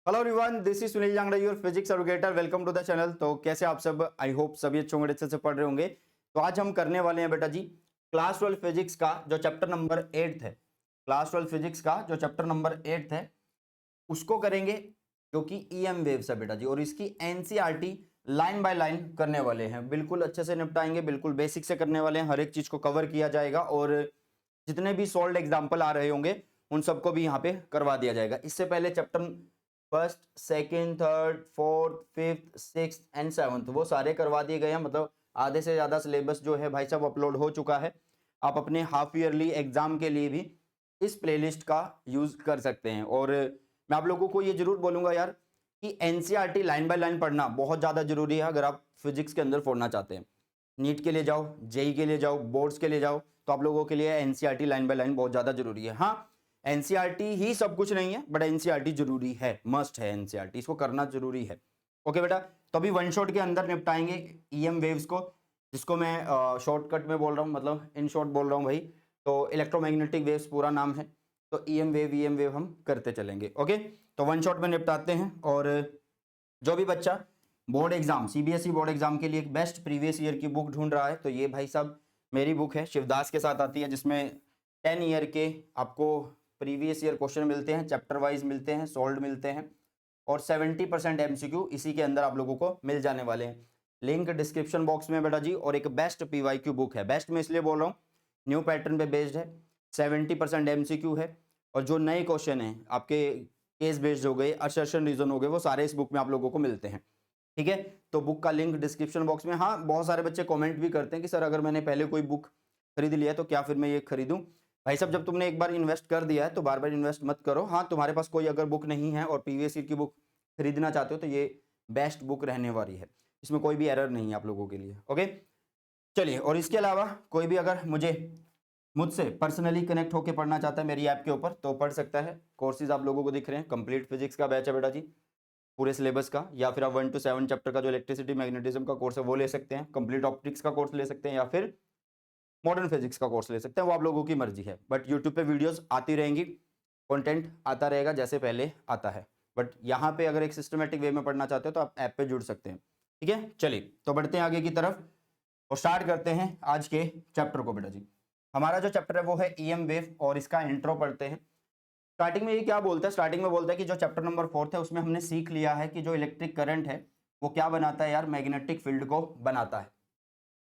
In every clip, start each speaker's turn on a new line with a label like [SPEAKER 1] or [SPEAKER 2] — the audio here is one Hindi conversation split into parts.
[SPEAKER 1] Hello everyone, this is Sunil Jangra, your physics educator. Welcome to the channel. तो कैसे आप सब? आई होप सभी अच्छे होंगे, अच्छे से पढ़ रहे होंगे। तो आज हम करने वाले हैं बेटा जी क्लास 12 फिजिक्स का जो चैप्टर नंबर 8 है। क्लास 12 फिजिक्स का जो चैप्टर नंबर 8 है उसको करेंगे, जो कि ईएम वेव्स है बेटा जी। और इसकी एनसीईआरटी लाइन बाय लाइन करने वाले हैं, बिल्कुल अच्छे से निपटाएंगे, बिल्कुल बेसिक से करने वाले हैं। हर एक चीज को कवर किया जाएगा और जितने भी सॉल्व एग्जाम्पल आ रहे होंगे उन सबको भी यहाँ पे करवा दिया जाएगा। इससे पहले chapter first, second, third, fourth, fifth, sixth and seventh वो सारे करवा दिए गए हैं। मतलब आधे से ज्यादा सिलेबस जो है भाई साहब अपलोड हो चुका है। आप अपने हाफ ईयरली एग्जाम के लिए भी इस प्लेलिस्ट का यूज कर सकते हैं। और मैं आप लोगों को ये जरूर बोलूंगा यार कि एनसीईआरटी लाइन बाय लाइन पढ़ना बहुत ज्यादा जरूरी है अगर आप फिजिक्स के अंदर फोड़ना चाहते हैं। नीट के लिए जाओ, जेई के लिए जाओ, बोर्ड्स के लिए जाओ, तो आप लोगों के लिए एनसीईआरटी लाइन बाय लाइन बहुत ज्यादा जरूरी है। हाँ, एनसीईआरटी ही सब कुछ नहीं है, बट एनसीईआरटी जरूरी है, मस्ट है। एनसीईआरटी इसको करना जरूरी है। ओके बेटा, तो अभी वन शॉट के अंदर निपटाएंगे ईएम वेव्स को, जिसको मैं शॉर्टकट में बोल रहा हूँ, मतलब इन शॉर्ट बोल रहा हूँ भाई। तो इलेक्ट्रोमैग्नेटिक वेव्स पूरा नाम है। तो ईएम वेव हम करते चलेंगे। ओके, तो वन शॉट में निपटाते हैं। और जो भी बच्चा board exam, CBSE board exam के लिए एक बेस्ट प्रीवियस ईयर की बुक ढूंढ रहा है, तो ये भाई साहब मेरी बुक है, शिवदास के साथ आती है, जिसमें 10 ईयर के आपको प्रीवियस ईयर क्वेश्चन मिलते हैं, चैप्टर वाइज मिलते हैं, सोल्ड मिलते हैं, और 70% एमसीक्यू इसी के अंदर आप लोगों को मिल जाने वाले हैं। लिंक डिस्क्रिप्शन बॉक्स में बेटा जी। और एक बेस्ट पीवाईक्यू बुक है, बेस्ट में इसलिए बोल रहा हूँ, न्यू पैटर्न पे बेस्ड है, 70% एमसीक्यू है, और जो नए क्वेश्चन हैं आपके केस बेस्ड हो गए, असर्शन रीजन हो गए, वो सारे इस बुक में आप लोगों को मिलते हैं। ठीक है, तो बुक का लिंक डिस्क्रिप्शन बॉक्स में। हाँ, बहुत सारे बच्चे कमेंट भी करते हैं कि सर अगर मैंने पहले कोई बुक खरीद लिया है तो क्या फिर मैं ये खरीदूं? भाई साहब, जब तुमने एक बार इन्वेस्ट कर दिया है तो बार बार इन्वेस्ट मत करो। हाँ, तुम्हारे पास कोई अगर बुक नहीं है और प्रीवियस ईयर की बुक खरीदना चाहते हो तो ये बेस्ट बुक रहने वाली है, इसमें कोई भी एरर नहीं है आप लोगों के लिए। ओके, चलिए। और इसके अलावा कोई भी अगर मुझसे पर्सनली कनेक्ट होकर पढ़ना चाहता है मेरी ऐप के ऊपर तो पढ़ सकता है। कोर्सेज आप लोगों को दिख रहे हैं, कंप्लीट फिजिक्स का बैच है बेटा जी, पूरे सिलेबस का। या फिर आप 1 to 7 चैप्टर का जो इलेक्ट्रिसिटी मैग्नेटिज्म का कोर्स है वो ले सकते हैं, कंप्लीट ऑप्टिक्स का कोर्स ले सकते हैं, या फिर मॉडर्न फिजिक्स का कोर्स ले सकते हैं, वो आप लोगों की मर्जी है। बट यूट्यूब पे वीडियोस आती रहेंगी, कंटेंट आता रहेगा जैसे पहले आता है। बट यहाँ पे अगर एक सिस्टमेटिक वे में पढ़ना चाहते हो तो आप ऐप पे जुड़ सकते हैं। ठीक है, चलिए तो बढ़ते हैं आगे की तरफ और स्टार्ट करते हैं आज के चैप्टर को बेटा जी। हमारा जो चैप्टर है वो है ईएम वेव, और इसका इंट्रो पढ़ते हैं। स्टार्टिंग में ये क्या बोलता है? स्टार्टिंग में बोलता है कि जो चैप्टर नंबर 4 है उसमें हमने सीख लिया है कि जो इलेक्ट्रिक करंट है वो क्या बनाता है यार, मैग्नेटिक फील्ड को बनाता है।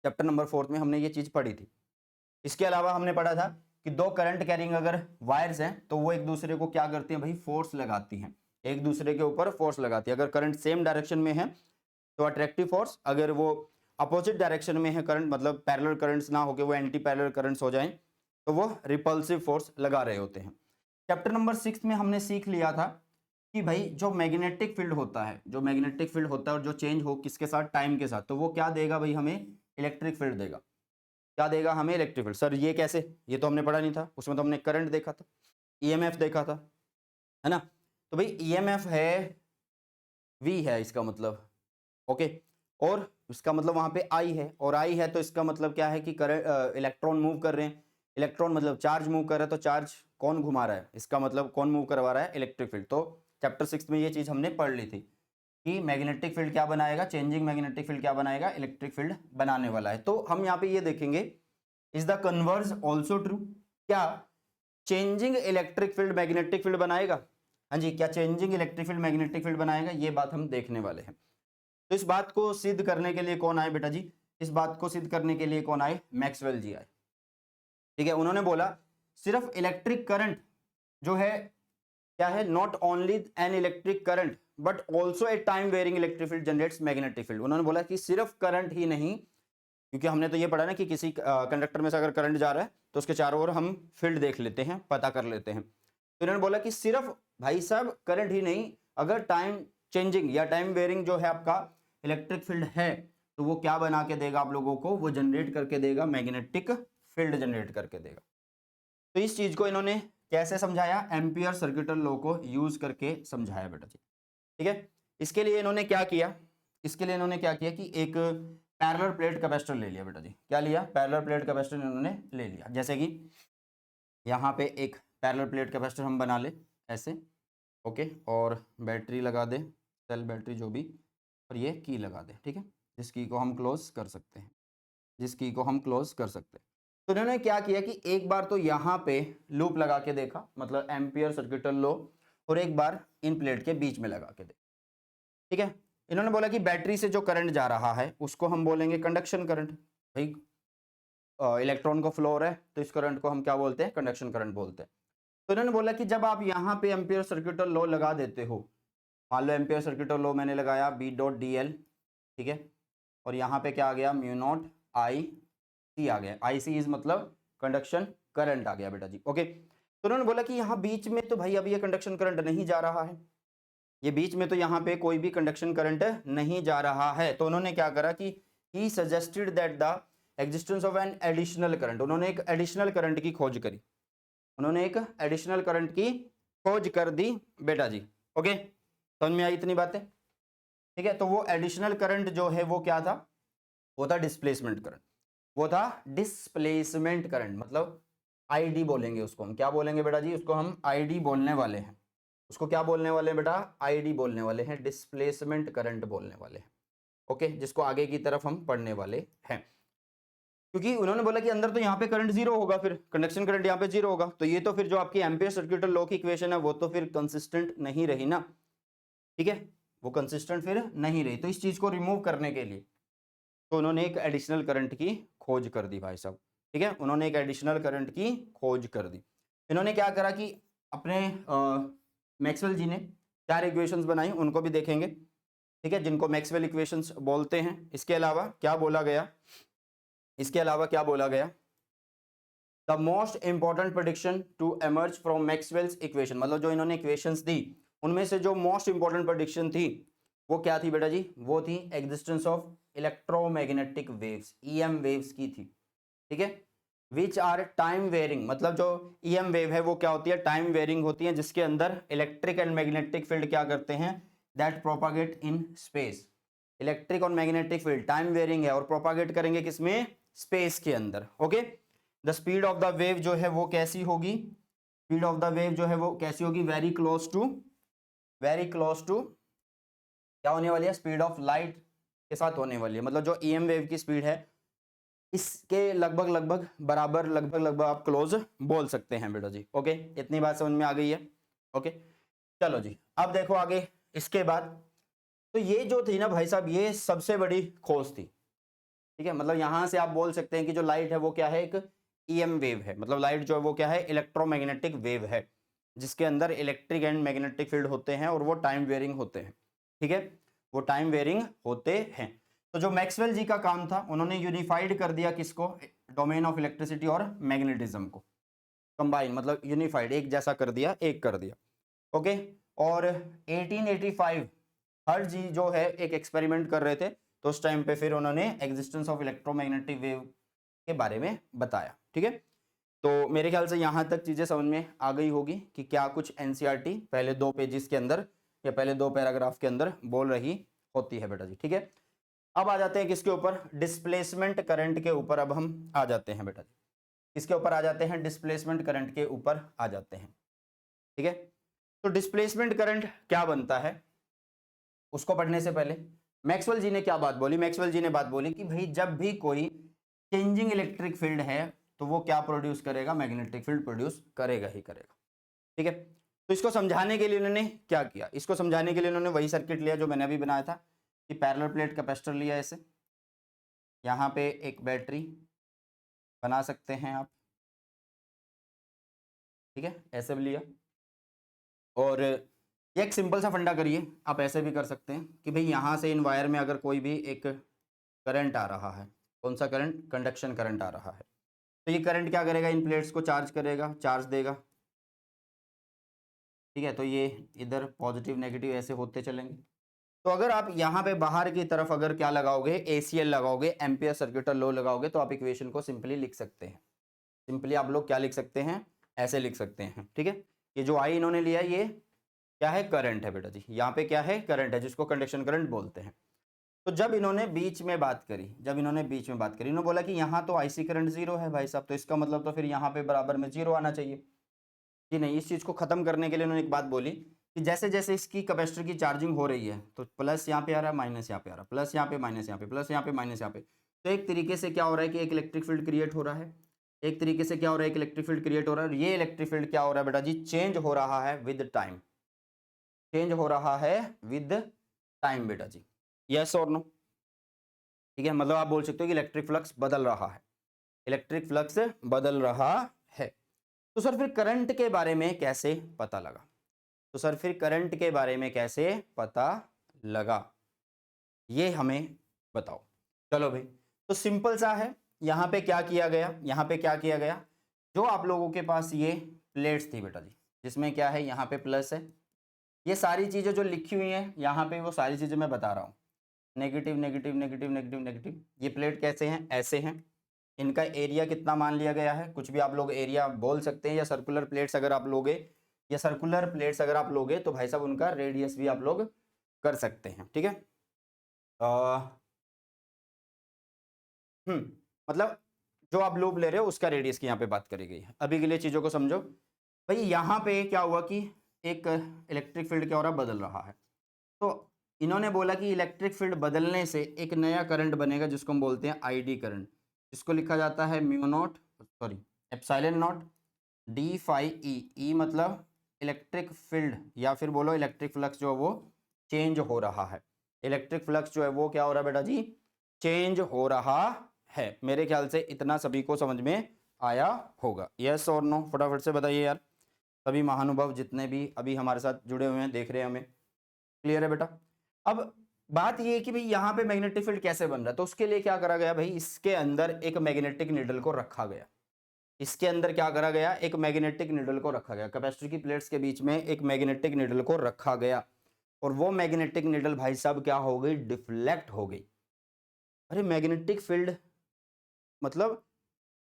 [SPEAKER 1] चैप्टर नंबर 4 में हमने ये चीज पढ़ी थी। इसके अलावा हमने पढ़ा था कि दो करंट कैरिंग अगर वायर्स हैं तो वो एक दूसरे को क्या करती हैं भाई, फोर्स लगाती हैं, एक दूसरे के ऊपर फोर्स लगाती है। अगर करंट सेम डायरेक्शन में है तो अट्रैक्टिव फोर्स, अगर वो अपोजिट डायरेक्शन में है करंट, मतलब पैरेलल करंट्स ना होके वो एंटी पैरेलल करंट्स हो जाएं, तो वो रिपल्सिव फोर्स लगा रहे होते हैं। चैप्टर नंबर 6 में हमने सीख लिया था कि भाई जो मैग्नेटिक फील्ड होता है, जो मैग्नेटिक फील्ड होता है और जो चेंज हो किसके साथ, टाइम के साथ, तो वो क्या देगा भाई, हमें इलेक्ट्रिक फील्ड देगा। क्या देगा हमें? Electric field. सर ये कैसे? ये तो हमने पढ़ा नहीं था, उसमें तो हमने करंट देखा था, ईएमएफ देखा था, है ना? तो भाई ईएमएफ है, वी है इसका मतलब। ओके, और इसका मतलब वहां पे आई है, और आई है तो इसका मतलब क्या है कि करंट, इलेक्ट्रॉन मूव कर रहे हैं। इलेक्ट्रॉन मतलब चार्ज मूव कर रहा है, तो चार्ज कौन घुमा रहा है, इसका मतलब कौन मूव करवा रहा है, इलेक्ट्रिक फील्ड। तो चैप्टर 6 में ये चीज हमने पढ़ ली थी कि मैग्नेटिक फील्ड क्या बनाएगा, चेंजिंग मैग्नेटिक फील्ड क्या बनाएगा, इलेक्ट्रिक फील्ड बनाने वाला है। तो हम यहाँ पे ये देखेंगे, is the converse also true? क्या changing electric field magnetic field बनाएगा? हाँ जी, क्या changing electric field magnetic field बनाएगा? ये बात हम देखने वाले हैं। तो इस बात को सिद्ध करने के लिए कौन आए बेटा जी? इस बात को सिद्ध करने के लिए कौन आए? मैक्सवेल जी आए। ठीक है, उन्होंने बोला सिर्फ इलेक्ट्रिक करंट जो है क्या है, not only an electric current but also a time varying electric field generates magnetic field. उन्होंने बोला कि सिर्फ करंट ही नहीं, क्योंकि हमने तो ये पढ़ा ना कि किसी कंडक्टर में से अगर करंट जा रहा है तो उसके चारों ओर हम फील्ड देख लेते हैं, पता कर लेते हैं। तो इन्होंने बोला कि सिर्फ भाई साहब करंट ही नहीं, अगर टाइम चेंजिंग या टाइम वेरिंग जो है आपका इलेक्ट्रिक फील्ड है तो वो क्या बना के देगा आप लोगों को, वो जनरेट करके देगा, मैग्नेटिक फील्ड जनरेट करके देगा। तो इस चीज को इन्होंने कैसे समझाया? एम्पियर सर्किटल लॉ को यूज करके समझाया बेटा जी। ठीक है, इसके लिए इन्होंने क्या किया? इसके लिए इन्होंने क्या किया कि एक पैरेलल प्लेट कैपेसिटर ले लिया बेटा जी। क्या लिया? पैरेलल प्लेट कैपेसिटर इन्होंने ले लिया। जैसे कि यहाँ पे एक पैरेलल प्लेट कैपेसिटर हम बना ले ऐसे, ओके, और बैटरी लगा दे, सेल बैटरी जो भी, और ये की लगा दे, ठीक है, जिस की को हम क्लोज कर सकते हैं, जिस की को हम क्लोज कर सकते हैं। तो इन्होंने क्या किया कि एक बार तो यहाँ पे लूप लगा के देखा, मतलब एम्पियर सर्किटल लॉ, और एक बार इन प्लेट के बीच में लगा के देखा, ठीक है। इन्होंने बोला कि बैटरी से जो करंट जा रहा है उसको हम बोलेंगे कंडक्शन करंट। भाई इलेक्ट्रॉन को फ्लो हो रहा है तो इस करंट को हम क्या बोलते हैं, कंडक्शन करंट बोलते हैं। तो इन्होंने बोला कि जब आप यहाँ पे एम्पियर सर्किटल लॉ लगा देते हो, मान लो एम्पियर सर्किटल लॉ मैंने लगाया बी डॉट डी एल, ठीक है, और यहाँ पे क्या आ गया, म्यू नॉट आई सी आ गया, आई सी इज मतलब कंडक्शन करंट आ गया बेटा जी। ओके, तो उन्होंने बोला कि यहाँ बीच में तो भाई अभी ये कंडक्शन करंट नहीं जा रहा है, ये बीच में तो यहाँ पे कोई भी कंडक्शन करंट नहीं जा रहा है। तो उन्होंने क्या करा कि he suggested that the existence of an additional current, उन्होंने एक एडिशनल करंट की खोज करी, उन्होंने एक एडिशनल करंट की खोज कर दी बेटा जी। ओके, समझ में आई इतनी बातें, ठीक है। तो वो एडिशनल करंट जो है वो क्या था, वो था डिस्प्लेसमेंट करंट, वो था डिस्प्लेसमेंट करंट, मतलब आईडी बोलेंगे उसको हम, क्या बोलेंगे बेटा जी, उसको हम आईडी बोलने वाले हैं, उसको क्या बोलने वाले हैं बेटा, आईडी बोलने वाले हैं, डिस्प्लेसमेंट करंट बोलने वाले हैं। ओके, जिसको आगे की तरफ हम पढ़ने वाले हैं, क्योंकि उन्होंने बोला कि अंदर तो यहाँ पे करंट जीरो होगा, फिर कंडक्शन करंट यहाँ पे जीरो होगा, तो ये तो फिर जो आपकी एम्पियर सर्किटल लॉ की इक्वेशन है वो तो फिर कंसिस्टेंट नहीं रही ना, ठीक है, वो कंसिस्टेंट फिर नहीं रही। तो इस चीज को रिमूव करने के लिए तो उन्होंने एक एडिशनल करंट की खोज कर दी भाई साहब, ठीक है, उन्होंने एक एडिशनल करंट की खोज कर दी। इन्होंने क्या करा कि अपने मैक्सवेल जी ने 4 इक्वेशंस बनाई, उनको भी देखेंगे, ठीक है, जिनको मैक्सवेल इक्वेशंस बोलते हैं। इसके अलावा क्या बोला गया, इसके अलावा क्या बोला गया, the most important prediction to emerge from Maxwell's equation, मतलब जो इन्होंने इक्वेशंस दी उनमें से जो मोस्ट इंपॉर्टेंट प्रेडिक्शन थी वो क्या थी बेटा जी, वो थी existence of electromagnetic waves, EM waves की थी, ठीक है, विच आर टाइम वेरिंग, मतलब जो ईएम वेव है वो क्या होती है, टाइम वेरिंग होती है, जिसके अंदर इलेक्ट्रिक एंड मैग्नेटिक फील्ड क्या करते हैं, that propagate in space. Electric और मैग्नेटिक फील्ड टाइम वेरिंग है और प्रोपागेट करेंगे किसमें, स्पेस के अंदर। Okay, the speed of the wave जो है वो कैसी होगी, स्पीड ऑफ द वेव जो है वो कैसी होगी, very close to, very close to क्या होने वाली है, स्पीड ऑफ लाइट के साथ होने वाली है, मतलब जो ईएम वेव की स्पीड है इसके लगभग लगभग बराबर, लगभग लगभग आप क्लोज बोल सकते हैं बेटा जी। ओके, इतनी बात समझ में आ गई है। ओके, चलो जी, अब देखो आगे इसके बाद, तो ये जो थी ना भाई साहब, ये सबसे बड़ी खोज थी, ठीक है, मतलब यहां से आप बोल सकते हैं कि जो लाइट है वो क्या है, एक ईएम वेव है, मतलब लाइट जो है वो क्या है, इलेक्ट्रोमैग्नेटिक वेव है, जिसके अंदर इलेक्ट्रिक एंड मैग्नेटिक फील्ड होते हैं और वो टाइम वेरिंग होते हैं, ठीक है, वो टाइम वेरिंग होते हैं। तो जो मैक्सवेल जी का काम था, उन्होंने यूनिफाइड कर दिया किसको, डोमेन ऑफ इलेक्ट्रिसिटी और मैग्नेटिज्म को कंबाइन, मतलब यूनिफाइड, एक जैसा कर दिया, एक कर दिया। ओके, और 1885 हर्ट्ज जी जो है एक एक्सपेरिमेंट कर रहे थे, तो उस टाइम पे फिर उन्होंने एग्जिस्टेंस ऑफ इलेक्ट्रोमैग्नेटिक वेव के बारे में बताया, ठीक है। तो मेरे ख्याल से यहाँ तक चीजें समझ में आ गई होगी कि क्या कुछ एनसीईआरटी पहले 2 पेजेस के अंदर या पहले 2 पैराग्राफ के अंदर बोल रही होती है बेटा जी, ठीक है। अब आ जाते हैं किसके ऊपर, डिस्प्लेसमेंट करंट के ऊपर अब हम आ जाते हैं बेटा जी, किसके ऊपर आ जाते हैं, डिस्प्लेसमेंट करंट के ऊपर आ जाते हैं, ठीक है। तो डिस्प्लेसमेंट करंट क्या बनता है उसको पढ़ने से पहले मैक्सवेल जी ने क्या बात बोली, मैक्सवेल जी ने बात बोली कि भाई जब भी कोई चेंजिंग इलेक्ट्रिक फील्ड है तो वो क्या प्रोड्यूस करेगा, मैग्नेटिक फील्ड प्रोड्यूस करेगा ही करेगा, ठीक है। तो इसको समझाने के लिए उन्होंने क्या किया, इसको समझाने के लिए उन्होंने वही सर्किट लिया जो मैंने अभी बनाया था, कि पैरेलल प्लेट कैपेसिटर लिया ऐसे, यहाँ पे एक बैटरी बना सकते हैं आप, ठीक है, ऐसे भी लिया, और ये एक सिंपल सा फंडा करिए, आप ऐसे भी कर सकते हैं कि भाई यहाँ से इन वायर में अगर कोई भी एक करंट आ रहा है, कौन सा करंट, कंडक्शन करंट आ रहा है, तो ये करंट क्या करेगा, इन प्लेट्स को चार्ज करेगा, चार्ज देगा, ठीक है, तो ये इधर पॉजिटिव नेगेटिव ऐसे होते चलेंगे। तो अगर आप यहाँ पे बाहर की तरफ अगर क्या लगाओगे, एसीएल लगाओगे, एम्पियर सर्किटल लॉ लगाओगे, तो आप इक्वेशन को सिंपली लिख सकते हैं, सिंपली आप लोग क्या लिख सकते हैं, ऐसे लिख सकते हैं, ठीक है। ये जो आई इन्होंने लिया ये क्या है, करंट है बेटा जी, यहाँ पे क्या है, करंट है, जिसको कंडक्शन करंट बोलते हैं। तो जब इन्होंने बीच में बात करी, जब इन्होंने बीच में बात करी, इन्होंने बोला कि यहाँ तो आईसी करंट जीरो है भाई साहब, तो इसका मतलब तो फिर यहाँ पे बराबर में जीरो आना चाहिए, जी नहीं, इस चीज को खत्म करने के लिए उन्होंने एक बात बोली कि जैसे जैसे इसकी कैपेसिटर की चार्जिंग हो रही है तो प्लस यहाँ पे आ रहा है, माइनस यहाँ पे आ रहा है, प्लस यहाँ पे, माइनस यहाँ पे, प्लस यहाँ पे, माइनस यहाँ पे। तो एक तरीके से क्या हो रहा है कि एक इलेक्ट्रिक फील्ड क्रिएट हो रहा है, एक तरीके से क्या हो रहा है, एक इलेक्ट्रिक फील्ड क्रिएट हो रहा है। ये इलेक्ट्रिक फील्ड क्या हो रहा है बेटा जी, चेंज हो रहा है विद टाइम, चेंज हो रहा है विद टाइम बेटा जी, यस और नो। ठीक है, मतलब आप बोल सकते हो कि इलेक्ट्रिक फ्लक्स बदल रहा है, इलेक्ट्रिक फ्लक्स बदल रहा है। तो सर फिर करंट के बारे में कैसे पता लगा, तो सर फिर करंट के बारे में कैसे पता लगा, ये हमें बताओ। चलो भाई, तो सिंपल सा है, यहां पे क्या किया गया, यहां पे क्या किया गया, जो आप लोगों के पास ये प्लेट्स थी बेटा जी, जिसमें क्या है, यहाँ पे प्लस है, ये सारी चीजें जो लिखी हुई हैं यहाँ पे, वो सारी चीजें मैं बता रहा हूँ, negative negative negative negative negative. ये प्लेट कैसे हैं, ऐसे हैं, इनका एरिया कितना मान लिया गया है, कुछ भी आप लोग एरिया बोल सकते हैं, या सर्कुलर प्लेट्स अगर आप लोगे, या सर्कुलर प्लेट्स अगर आप लोगे तो भाई साहब उनका रेडियस भी आप लोग कर सकते हैं। ठीक है, मतलब जो आप लूप ले रहे हो उसका रेडियस की यहाँ पे बात करी गई है। अभी के लिए चीजों को समझो भाई, यहाँ पे क्या हुआ कि एक इलेक्ट्रिक फील्ड क्या हो रहा है, बदल रहा है। तो इन्होंने बोला कि इलेक्ट्रिक फील्ड बदलने से एक नया करंट बनेगा जिसको हम बोलते हैं आईडी करंट, जिसको लिखा जाता है mu not, sorry epsilon not D phi E. E मतलब इलेक्ट्रिक फील्ड या फिर बोलो इलेक्ट्रिक फ्लक्स जो है वो चेंज हो रहा है, इलेक्ट्रिक फ्लक्स जो है वो क्या हो रहा है बेटा जी, चेंज हो रहा है। मेरे ख्याल से इतना सभी को समझ में आया होगा, यस और नो, फटाफट से बताइए यार, सभी महानुभाव जितने भी अभी हमारे साथ जुड़े हुए हैं, देख रहे हैं हमें, क्लियर है बेटा। अब बात ये है कि भाई यहाँ पे मैग्नेटिक फील्ड कैसे बन रहा है, तो उसके लिए क्या करा गया भाई, इसके अंदर एक मैग्नेटिक नीडल को रखा गया, इसके अंदर क्या करा गया, एक मैग्नेटिक नीडल को रखा गया, कैपेसिटर की प्लेट्स के बीच में एक मैग्नेटिक नीडल को रखा गया, और वो मैग्नेटिक नीडल भाई साहब क्या हो गई, डिफ्लेक्ट हो गई। अरे मैग्नेटिक फील्ड मतलब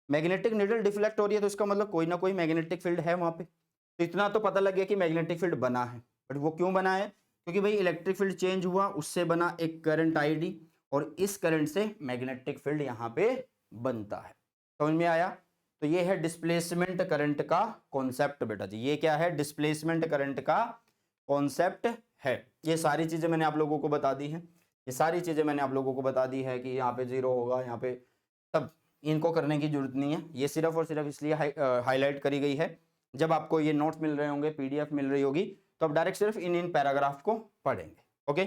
[SPEAKER 1] मैग्नेटिक नीडल डिफ्लेक्ट हो रही है तो इसका मतलब कोई ना कोई मैग्नेटिक फील्ड है वहां पे। तो इतना तो पता लग गया कि मैग्नेटिक फील्ड बना है, बट वो क्यों बना है, क्योंकि भाई इलेक्ट्रिक फील्ड चेंज हुआ, उससे बना एक करंट आईडी, और इस करंट से मैग्नेटिक फील्ड यहाँ पे बनता है। समझ में आया। तो ये है डिस्प्लेसमेंट करंट का कॉन्सेप्ट बेटा जी, ये क्या है, डिस्प्लेसमेंट करंट का कॉन्सेप्ट है। ये सारी चीजें मैंने आप लोगों को बता दी हैं, ये सारी चीजें मैंने आप लोगों को बता दी है कि यहाँ पे जीरो होगा, यहाँ पे तब इनको करने की जरूरत नहीं है, ये सिर्फ और सिर्फ इसलिए हाईलाइट करी गई है, जब आपको ये नोट्स मिल रहे होंगे, पीडीएफ मिल रही होगी, तो आप डायरेक्ट सिर्फ इन पैराग्राफ को पढ़ेंगे। ओके,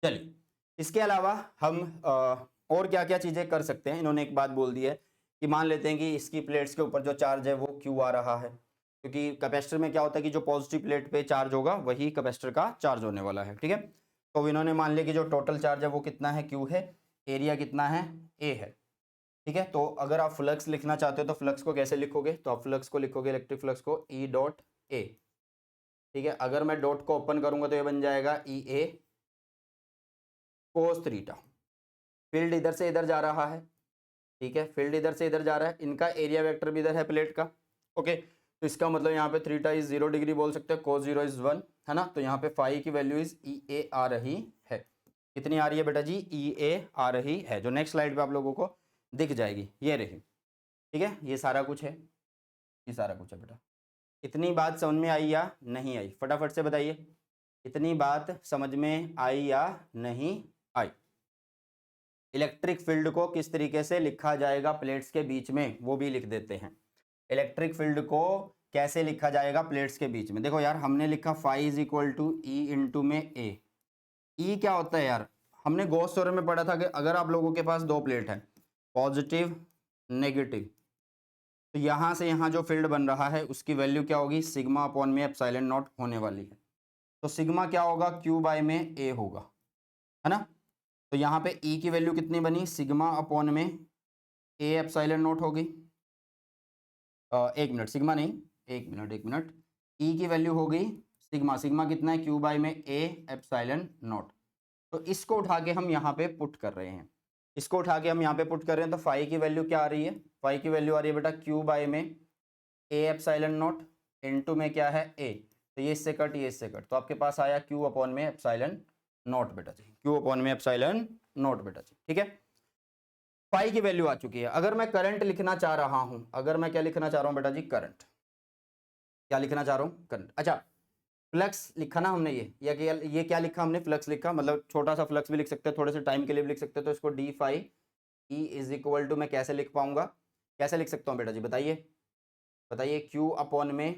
[SPEAKER 1] चलिए इसके अलावा हम और क्या क्या चीजें कर सकते हैं। इन्होंने एक बात बोल दी है कि मान लेते हैं कि इसकी प्लेट्स के ऊपर जो चार्ज है वो क्यू आ रहा है, क्योंकि कैपेसिटर में क्या होता है कि जो पॉजिटिव प्लेट पे चार्ज होगा वही कैपेसिटर का चार्ज होने वाला है। ठीक है, तो इन्होंने मान लिया कि जो टोटल चार्ज है वो कितना है, क्यू है, एरिया कितना है, ए है। ठीक है, तो अगर आप फ्लक्स लिखना चाहते हो तो फ्लक्स को कैसे लिखोगे, तो आप फ्लक्स को लिखोगे, इलेक्ट्रिक फ्लक्स को ई डॉट ए। ठीक है, अगर मैं डॉट को ओपन करूंगा तो ये बन जाएगा ई ए कोस थीटा। फील्ड इधर से इधर जा रहा है, ठीक है, फील्ड इधर से इधर जा रहा है, इनका एरिया वेक्टर भी इधर है प्लेट का। ओके, तो इसका मतलब यहाँ पे थीटा इज 0 डिग्री बोल सकते हैं, कोस 0 इज 1, है ना। तो यहाँ पे फाई की वैल्यू इज ई ए आ रही है, कितनी आ रही है बेटा जी, ई ए आ रही है, जो नेक्स्ट स्लाइड पे आप लोगों को दिख जाएगी, ये रही। ठीक है, ये सारा कुछ है, ये सारा कुछ है बेटा। इतनी बात समझ में आई या नहीं आई, फटाफट से बताइए, इतनी बात समझ में आई या नहीं आई। इलेक्ट्रिक फील्ड को किस तरीके से लिखा जाएगा प्लेट्स के बीच में, वो भी लिख देते हैं। इलेक्ट्रिक फील्ड को कैसे लिखा जाएगा प्लेट्स के बीच में, देखो यार हमने लिखा phi is equal to e into में ए। ई क्या होता है यार, हमने गॉस थ्योरम में पढ़ा था कि अगर आप लोगों के पास दो प्लेट है, पॉजिटिव नेगेटिव, तो यहाँ से यहाँ जो फील्ड बन रहा है उसकी वैल्यू क्या होगी, सिग्मा अपॉन में एप्सिलॉन नॉट होने वाली है। तो सिग्मा क्या होगा, क्यू बाय में ए होगा, है ना। तो यहाँ पे ई की वैल्यू कितनी बनी, सिग्मा अपॉन में ए एप्सिलॉन नॉट होगी। एक मिनट, सिग्मा नहीं, एक मिनट, ई की वैल्यू हो गई सिग्मा, सिग्मा कितना है, क्यू बाय में ए एप्सिलॉन नॉट। तो इसको उठा के हम यहाँ पे पुट कर रहे हैं, इसको उठा के हम यहाँ पे पुट कर रहे हैं, तो फाई की वैल्यू क्या आ रही है, फाई की वैल्यू आ रही है बेटा क्यू बाय में ए एप्सिलॉन नॉट इनटू में क्या है ए, तो ये इससे कट, ये इससे कट, तो आपके पास आया क्यू अपॉन में एप्सिलॉन नॉट बेटा जी, क्यू अपॉन में एप्सिलॉन नॉट बेटा जी। ठीक है, फाई की वैल्यू आ चुकी है। अगर मैं करंट लिखना चाह रहा हूं, अगर मैं क्या लिखना चाह रहा हूं बेटा जी, करंट, क्या लिखना चाह रहा हूं, करंट। अच्छा, फ्लक्स लिखा ना हमने, ये क्या लिखा हमने, फ्लक्स लिखा, मतलब छोटा सा फ्लक्स भी लिख सकते हैं, थोड़े से टाइम के लिए भी लिख सकते हैं। तो इसको d phi e is equal to मैं कैसे लिख पाऊंगा, कैसे लिख सकता हूँ बेटा जी, बताइए बताइए। क्यू अपॉन में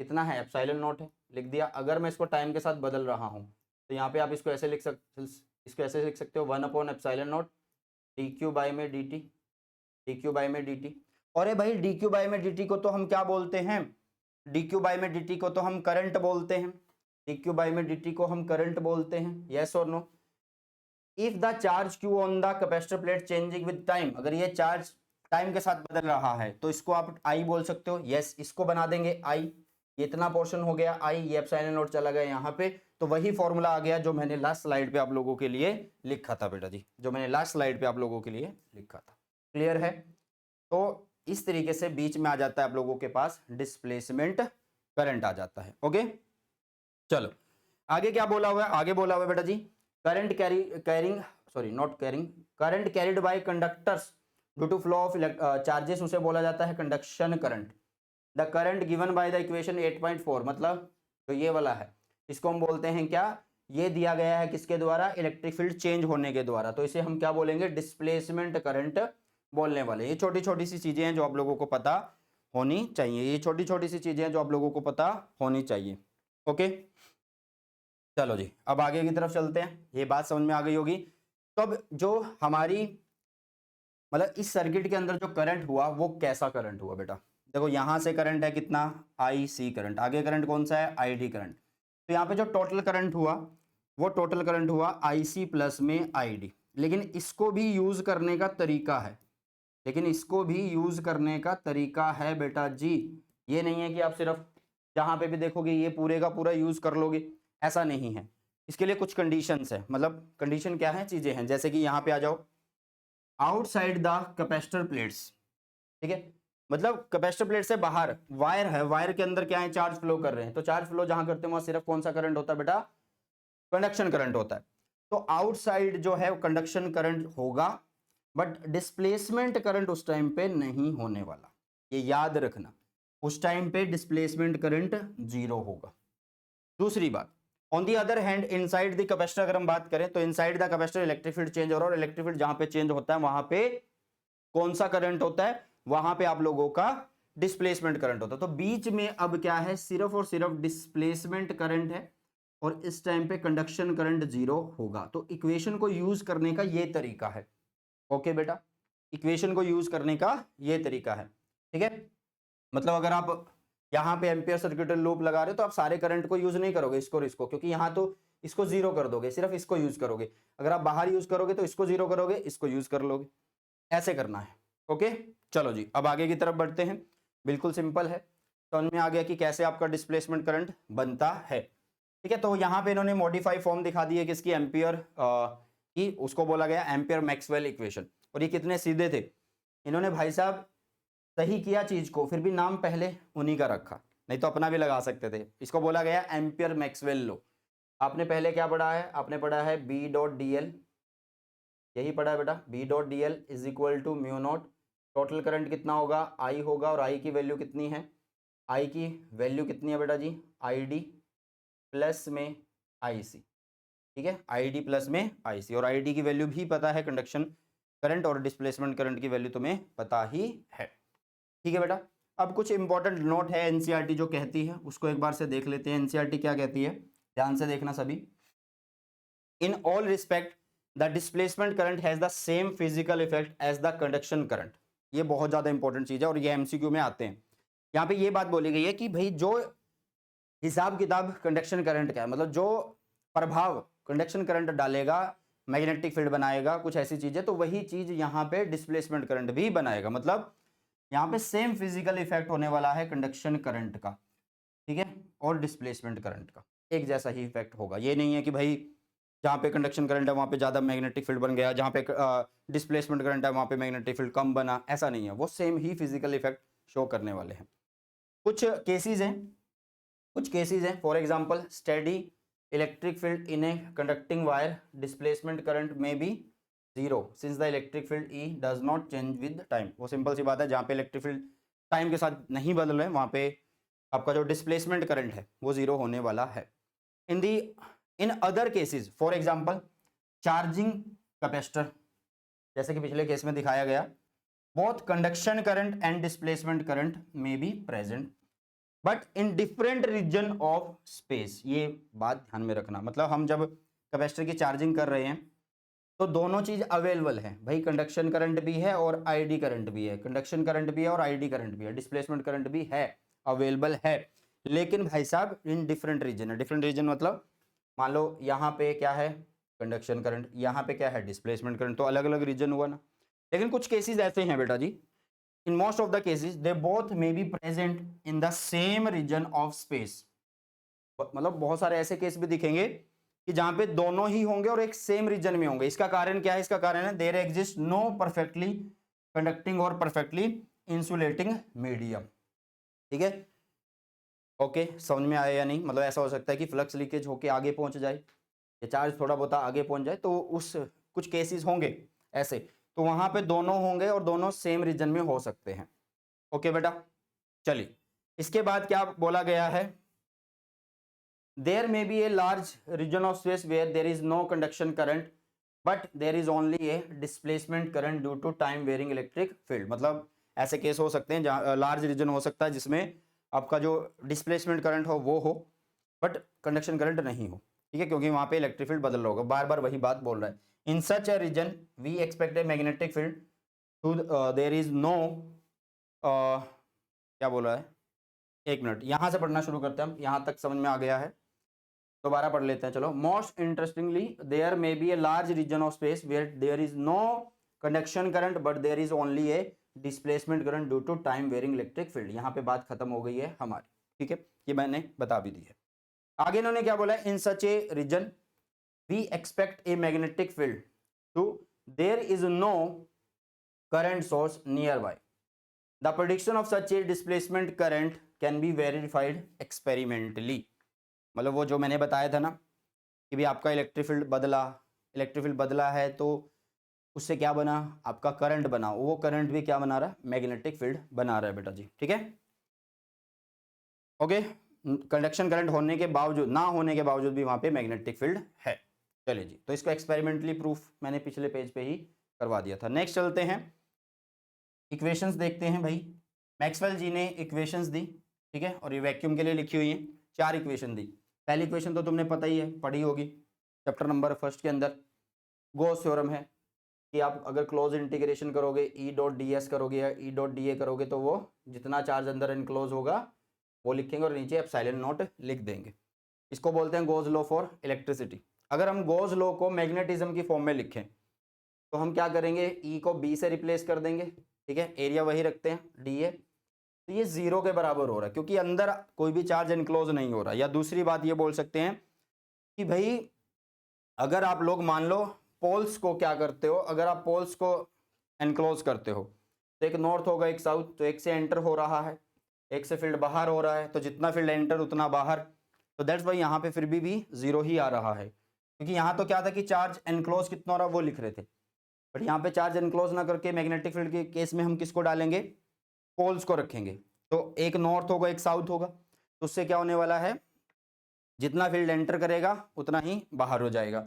[SPEAKER 1] कितना है, एप्सिलॉन नॉट है, लिख दिया। अगर मैं इसको टाइम के साथ बदल रहा हूँ तो यहाँ पे आप इसको ऐसे लिख सकते हो, 1/एप्सिलॉन नॉट डी क्यू बाई में d t, d q by में डी टी। और भाई डी क्यू बाई में डी टी को तो हम क्या बोलते हैं, डी क्यू बाई में डी टी को तो हम करंट बोलते हैं, डी क्यू बाई में डी टी को हम करंट बोलते हैं, यस और no. If the charge q on the capacitor plate changing with time, अगर ये चार्ज टाइम के साथ बदल रहा है तो इसको आप आई बोल सकते हो, यस। इसको बना देंगे आई, इतना पोर्शन हो गया आई, ये एप्सिलॉन नॉट चला गया यहाँ पे, तो वही फॉर्मूला आ गया जो मैंने लास्ट स्लाइड पे आप लोगों के लिए लिखा था बेटा जी, जो मैंने लास्ट स्लाइड पे आप लोगों के लिए लिखा था। क्लियर है? तो इस तरीके से बीच में आ जाता है आप लोगों के पास डिस्प्लेसमेंट करंट आ जाता है। ओके चलो आगे क्या बोला हुआ है, आगे बोला हुआ है बेटा जी, current carrying sorry not carrying, current carried by conductors due to flow of charges, उसे बोला जाता है conduction current. The current given by the equation 8.4, मतलब तो ये वाला है, इसको हम बोलते हैं क्या, ये दिया गया है किसके द्वारा, इलेक्ट्रिक फील्ड चेंज होने के द्वारा, तो इसे हम क्या बोलेंगे, डिस्प्लेसमेंट करंट बोलने वाले। ये छोटी छोटी सी चीजें हैं जो आप लोगों को पता होनी चाहिए, ये छोटी छोटी सी चीजें हैं जो आप लोगों को पता होनी चाहिए। ओके चलो जी अब आगे की तरफ चलते हैं, ये बात समझ में आ गई होगी। तो अब जो हमारी मतलब इस सर्किट के अंदर जो करंट हुआ वो कैसा करंट हुआ बेटा, देखो यहां से करंट है कितना, आई सी करंट, आगे करंट कौन सा है, आई डी करंट। तो यहाँ पे जो टोटल करंट हुआ वो टोटल करंट हुआ आई सी प्लस में आई डी। लेकिन इसको भी यूज करने का तरीका है, लेकिन इसको भी यूज करने का तरीका है बेटा जी। ये नहीं है कि आप सिर्फ जहां पे भी देखोगे ये पूरे का पूरा यूज कर लोगे, ऐसा नहीं है। इसके लिए कुछ कंडीशंस है, मतलब कंडीशन क्या है, चीजें हैं, जैसे कि यहाँ पे आ जाओ, आउटसाइड द कैपेसिटर प्लेट्स, ठीक है, मतलब कैपेसिटर प्लेट से बाहर वायर है, वायर के अंदर क्या है, चार्ज फ्लो कर रहे हैं, तो चार्ज फ्लो जहां करते हैं वहां सिर्फ कौन सा करंट होता है बेटा, कंडक्शन करंट होता है। तो आउटसाइड जो है कंडक्शन करंट होगा, बट डिस्प्लेसमेंट करंट उस टाइम पे नहीं होने वाला, ये याद रखना, उस टाइम पे डिस्प्लेसमेंट करंट जीरो होगा। दूसरी बात, on the other hand inside the capacitor अगर हम बात करें तो inside the capacitor electric field change हो रहा है, और इलेक्ट्रिक फील्ड जहां पे चेंज होता है वहां पे कौन सा करंट होता है, वहां पे आप लोगों का डिस्प्लेसमेंट करंट होता है। तो बीच में अब क्या है, सिर्फ और सिर्फ डिस्प्लेसमेंट करंट है, और इस टाइम पे कंडक्शन करंट जीरो होगा। तो इक्वेशन को यूज करने का ये तरीका है। ओके बेटा, इक्वेशन को यूज करने का ये तरीका है, ठीक है। मतलब अगर आप यहाँ पे एम्पियर सर्किटरी लूप लगा रहे हो तो आप सारे करंट को यूज नहीं करोगे, इसको और इसको, क्योंकि यहाँ तो इसको जीरो कर दोगे, सिर्फ इसको यूज करोगे। अगर आप बाहर यूज करोगे तो इसको जीरो करोगे, इसको यूज कर लोगे, ऐसे करना है। ओके चलो जी अब आगे की तरफ बढ़ते हैं, बिल्कुल सिंपल है, समझ में आ गया कि कैसे आपका डिस्प्लेसमेंट करंट बनता है, ठीक है। तो यहाँ पे इन्होंने मॉडिफाई फॉर्म दिखा दी है किसकी, एम्पियर की, उसको बोला गया एम्पियर मैक्सवेल इक्वेशन। और ये कितने सीधे थे, इन्होंने भाई साहब सही किया चीज को, फिर भी नाम पहले उन्हीं का रखा, नहीं तो अपना भी लगा सकते थे। इसको बोला गया एम्पियर मैक्सवेल लॉ। आपने पहले क्या पढ़ा है, आपने पढ़ा है बी डॉट डी एल, यही पढ़ा है बेटा, b dot d l is equal to mu naught, total current कितना होगा, आई होगा, और आई की वैल्यू कितनी है, आई की वैल्यू कितनी है बेटा जी, आई डी प्लस में आई सी, ठीक है, आई डी प्लस में आई सी। और आई डी की वैल्यू भी पता है, कंडक्शन करंट और डिस्प्लेसमेंट करंट की वैल्यू तुम्हें पता ही है, ठीक है बेटा। अब कुछ इंपॉर्टेंट नोट है एनसीईआरटी जो कहती है, उसको एक बार से देख लेते हैं। एनसीईआरटी क्या कहती है, ध्यान से देखना सभी। In all respect the displacement current has the same physical effect as the conduction current. ये बहुत ज्यादा इंपॉर्टेंट चीज है और ये एमसीक्यू में आते हैं। यहाँ पे ये बात बोली गई है कि भाई जो हिसाब किताब कंडक्शन करंट का है, मतलब जो प्रभाव कंडक्शन करंट डालेगा, मैग्नेटिक फील्ड बनाएगा, कुछ ऐसी चीजें, तो वही चीज यहाँ पे डिस्प्लेसमेंट करंट भी बनाएगा। मतलब यहाँ पे सेम फिजिकल इफेक्ट होने वाला है कंडक्शन करंट का, ठीक है, और डिस्प्लेसमेंट करंट का एक जैसा ही इफेक्ट होगा। ये नहीं है कि भाई जहाँ पे कंडक्शन करंट है वहाँ पे ज़्यादा मैग्नेटिक फील्ड बन गया, जहाँ पे डिस्प्लेसमेंट करंट है वहाँ पे मैग्नेटिक फील्ड कम बना, ऐसा नहीं है। वो सेम ही फिजिकल इफेक्ट शो करने वाले हैं। कुछ केसेस हैं, कुछ केसेस हैं, for example steady electric field in a conducting wire, displacement current में be zero since the electric field E does not change with time. वो सिंपल सी बात है, जहाँ पे इलेक्ट्रिक फील्ड टाइम के साथ नहीं बदल रहे वहाँ पे आपका जो डिस्प्लेसमेंट करंट है वो जीरो होने वाला है। In other cases, for example charging capacitor, जैसे कि पिछले केस में दिखाया गया, both conduction current and displacement current में be present but in different region of space. ये बात ध्यान में रखना, मतलब हम जब कैपेसिटर की चार्जिंग कर रहे हैं तो दोनों चीज अवेलेबल है भाई, कंडक्शन करंट भी है और आईडी करंट भी है, कंडक्शन करंट भी है और आईडी करंट भी है, डिस्प्लेसमेंट करंट भी है, अवेलेबल है। लेकिन भाई साहब इन डिफरेंट रीजन है। डिफरेंट रीजन मतलब मान लो यहाँ पे क्या है कंडक्शन करंट, यहाँ पे क्या है डिस्प्लेसमेंट करंट, तो अलग अलग रीजन हुआ ना। लेकिन कुछ केसेस ऐसे हैं बेटा जी, in most of the cases they both may be present in the same region of space। मतलब बहुत सारे ऐसे केस भी दिखेंगे कि जहां पे दोनों ही होंगे और एक सेम रीजन में होंगे। इसका कारण क्या है? इसका कारण है there exist no perfectly conducting और परफेक्टली इंसुलेटिंग मीडियम। ठीक है, ओके, समझ में आया या नहीं? मतलब ऐसा हो सकता है कि फ्लक्स लीकेज होके आगे पहुंच जाए या चार्ज थोड़ा बहुत आगे पहुंच जाए, तो उस कुछ केसेस होंगे ऐसे, तो वहां पे दोनों होंगे और दोनों सेम रीजन में हो सकते हैं। ओके बेटा, चलिए इसके बाद क्या बोला गया है? There may be a large region of space where there is no conduction current but there is only a displacement current due to time varying electric field. मतलब ऐसे केस हो सकते हैं जहाँ लार्ज रीजन हो सकता है जिसमें आपका जो डिस्प्लेसमेंट करंट हो वो हो बट कंडक्शन करंट नहीं हो। ठीक है, क्योंकि वहां पे इलेक्ट्रिक फील्ड बदल रहा होगा। बार बार वही बात बोल रहा है। In such a region we expect a magnetic field to there is no, क्या बोला है, एक मिनट, यहां से पढ़ना शुरू करते हैं हम, यहां तक समझ में आ गया है, दोबारा पढ़ लेते हैं। चलो, most interestingly there may be a large region of space where there is no conduction current but there is only a displacement current due to time varying electric field. यहाँ पे बात खत्म हो गई है हमारी। ठीक है, ये मैंने बता भी दी है। आगे इन्होंने क्या बोला? In such a region we expect a magnetic field to there is no current source nearby the prediction of such a displacement current can be verified experimentally. मतलब वो जो मैंने बताया था ना कि भी आपका इलेक्ट्रिक फील्ड बदला है तो उससे क्या बना? आपका करंट बना। वो करंट भी क्या बना रहा है? मैग्नेटिक फील्ड बना रहा है बेटा जी। ठीक है, ओके, कंडक्शन करंट होने के बावजूद, ना होने के बावजूद भी वहां पे मैग्नेटिक फील्ड है। चलिए जी, तो इसका एक्सपेरिमेंटली प्रूफ मैंने पिछले पेज पे ही करवा दिया था। नेक्स्ट चलते हैं, इक्वेशंस देखते हैं भाई। मैक्सवेल जी ने इक्वेशंस दी, ठीक है, और ये वैक्यूम के लिए लिखी हुई है। 4 इक्वेशन दी। पहली इक्वेशन तो तुमने पता ही है, पढ़ी होगी चैप्टर नंबर 1 के अंदर। गॉस थ्योरम है कि आप अगर क्लोज इंटीग्रेशन करोगे, ई डॉट डी एस करोगे या ई डॉट डी ए करोगे, तो वो जितना चार्ज अंदर इनक्लोज होगा वो लिखेंगे और नीचे एप्सिलॉन नॉट लिख देंगे। इसको बोलते हैं गॉस लॉ फॉर इलेक्ट्रिसिटी। अगर हम गॉस लॉ को मैग्नेटिज्म की फॉर्म में लिखें तो हम क्या करेंगे? ई को बी से रिप्लेस कर देंगे, ठीक है, एरिया वही रखते हैं डी ए, तो ये 0 के बराबर हो रहा है क्योंकि अंदर कोई भी चार्ज इनक्लोज नहीं हो रहा। या दूसरी बात ये बोल सकते हैं कि भाई अगर आप लोग मान लो पोल्स को क्या करते हो, अगर आप पोल्स को एनक्लोज करते हो तो एक नॉर्थ होगा एक साउथ, तो एक से एंटर हो रहा है, एक से फील्ड बाहर हो रहा है, तो जितना फील्ड एंटर उतना बाहर, तो दैट्स वाई यहाँ पे फिर भी 0 ही आ रहा है। क्योंकि यहाँ तो क्या था कि चार्ज एनक्लोज कितना हो रहा वो लिख रहे थे, बट यहाँ पे चार्ज एनक्लोज ना करके मैग्नेटिक फील्ड के केस में हम किसको डालेंगे? पोल्स को रखेंगे। तो एक नॉर्थ होगा एक साउथ होगा, तो उससे क्या होने वाला है? जितना फील्ड एंटर करेगा उतना ही बाहर हो जाएगा।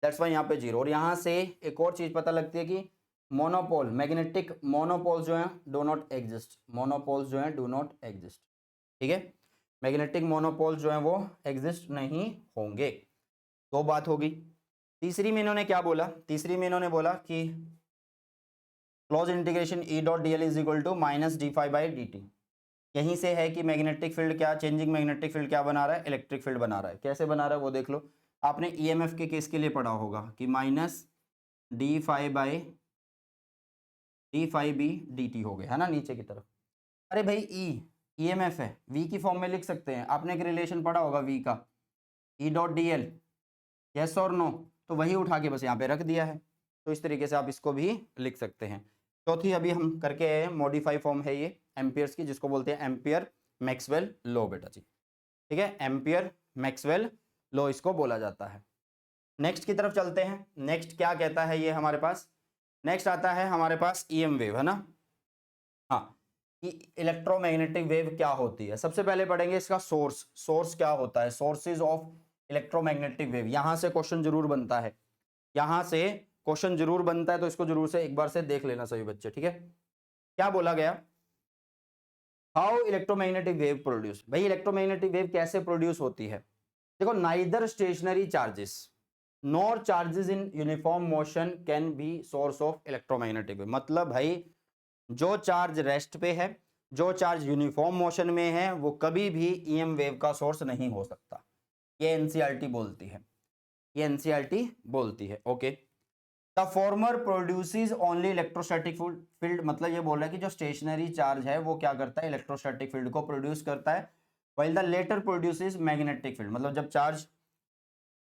[SPEAKER 1] दैट्स वाई यहाँ पे 0। और यहाँ से एक और चीज पता लगती है कि मोनोपोल, मैग्नेटिक मोनोपोल्स जो हैं डू नॉट एग्जिस्ट। मोनोपोल्स जो हैं डू नॉट एग्जिस्ट, ठीक है, मैग्नेटिक मोनोपोल्स जो हैं वो एग्जिस्ट नहीं होंगे। दो बात होगी। तीसरी में इन्होंने क्या बोला? तीसरी में इन्होंने बोला कि close integration e dot d l is equal to minus d phi by d t. यहीं से है कि मैग्नेटिक फील्ड क्या, चेंजिंग मैग्नेटिक फील्ड क्या बना रहा है? इलेक्ट्रिक फील्ड बना रहा है। कैसे बना रहा है वो देख लो। आपने ईएमएफ के केस के लिए पढ़ा होगा कि minus d phi by d phi b d t हो गया है ना नीचे की तरफ। अरे भाई ईएमएफ है, वी की फॉर्म में लिख सकते हैं। आपने एक रिलेशन पढ़ा होगा वी का, ई डॉट डी एल, यस और नो, तो वही उठा के बस यहाँ पे रख दिया है। तो इस तरीके से आप इसको भी लिख सकते हैं। चौथी अभी हम करके आए हैं, मॉडिफाई फॉर्म है ये एम्पियर्स की, जिसको बोलते हैं एम्पियर मैक्सवेल लॉ बेटा जी। ठीक है, एम्पियर मैक्सवेल लॉ इसको बोला जाता है। नेक्स्ट की तरफ चलते हैं। नेक्स्ट क्या कहता है ये हमारे पास? नेक्स्ट आता है हमारे पास ईएम वेव, है ना। हाँ, कि इलेक्ट्रोमैग्नेटिक वेव क्या होती है। सबसे पहले पढ़ेंगे इसका सोर्स, सोर्स क्या होता है, सोर्सेज ऑफ इलेक्ट्रोमैग्नेटिक वेव। यहां से क्वेश्चन जरूर बनता है, यहां से क्वेश्चन जरूर बनता है, तो इसको जरूर से एक बार से देख लेना सभी बच्चे, ठीक है। क्या बोला गया, हाउ इलेक्ट्रोमैग्नेटिक वेव प्रोड्यूस। भाई इलेक्ट्रोमैग्नेटिक वेव कैसे प्रोड्यूस होती है, देखो neither stationary charges nor charges in uniform motion can be source of electromagnetic wave. मतलब भाई जो चार्ज रेस्ट पे है, जो चार्ज यूनिफॉर्म मोशन में है, वो कभी भी ईएम वेव का सोर्स नहीं हो सकता। ये एनसीईआरटी बोलती है, ये एनसीईआरटी बोलती है। Okay, the former produces only electrostatic field, मतलब ये बोल रहा है कि जो स्टेशनरी चार्ज है वो क्या करता है, इलेक्ट्रोस्टैटिक फील्ड को प्रोड्यूस करता है, while the latter produces magnetic field. मतलब जब चार्ज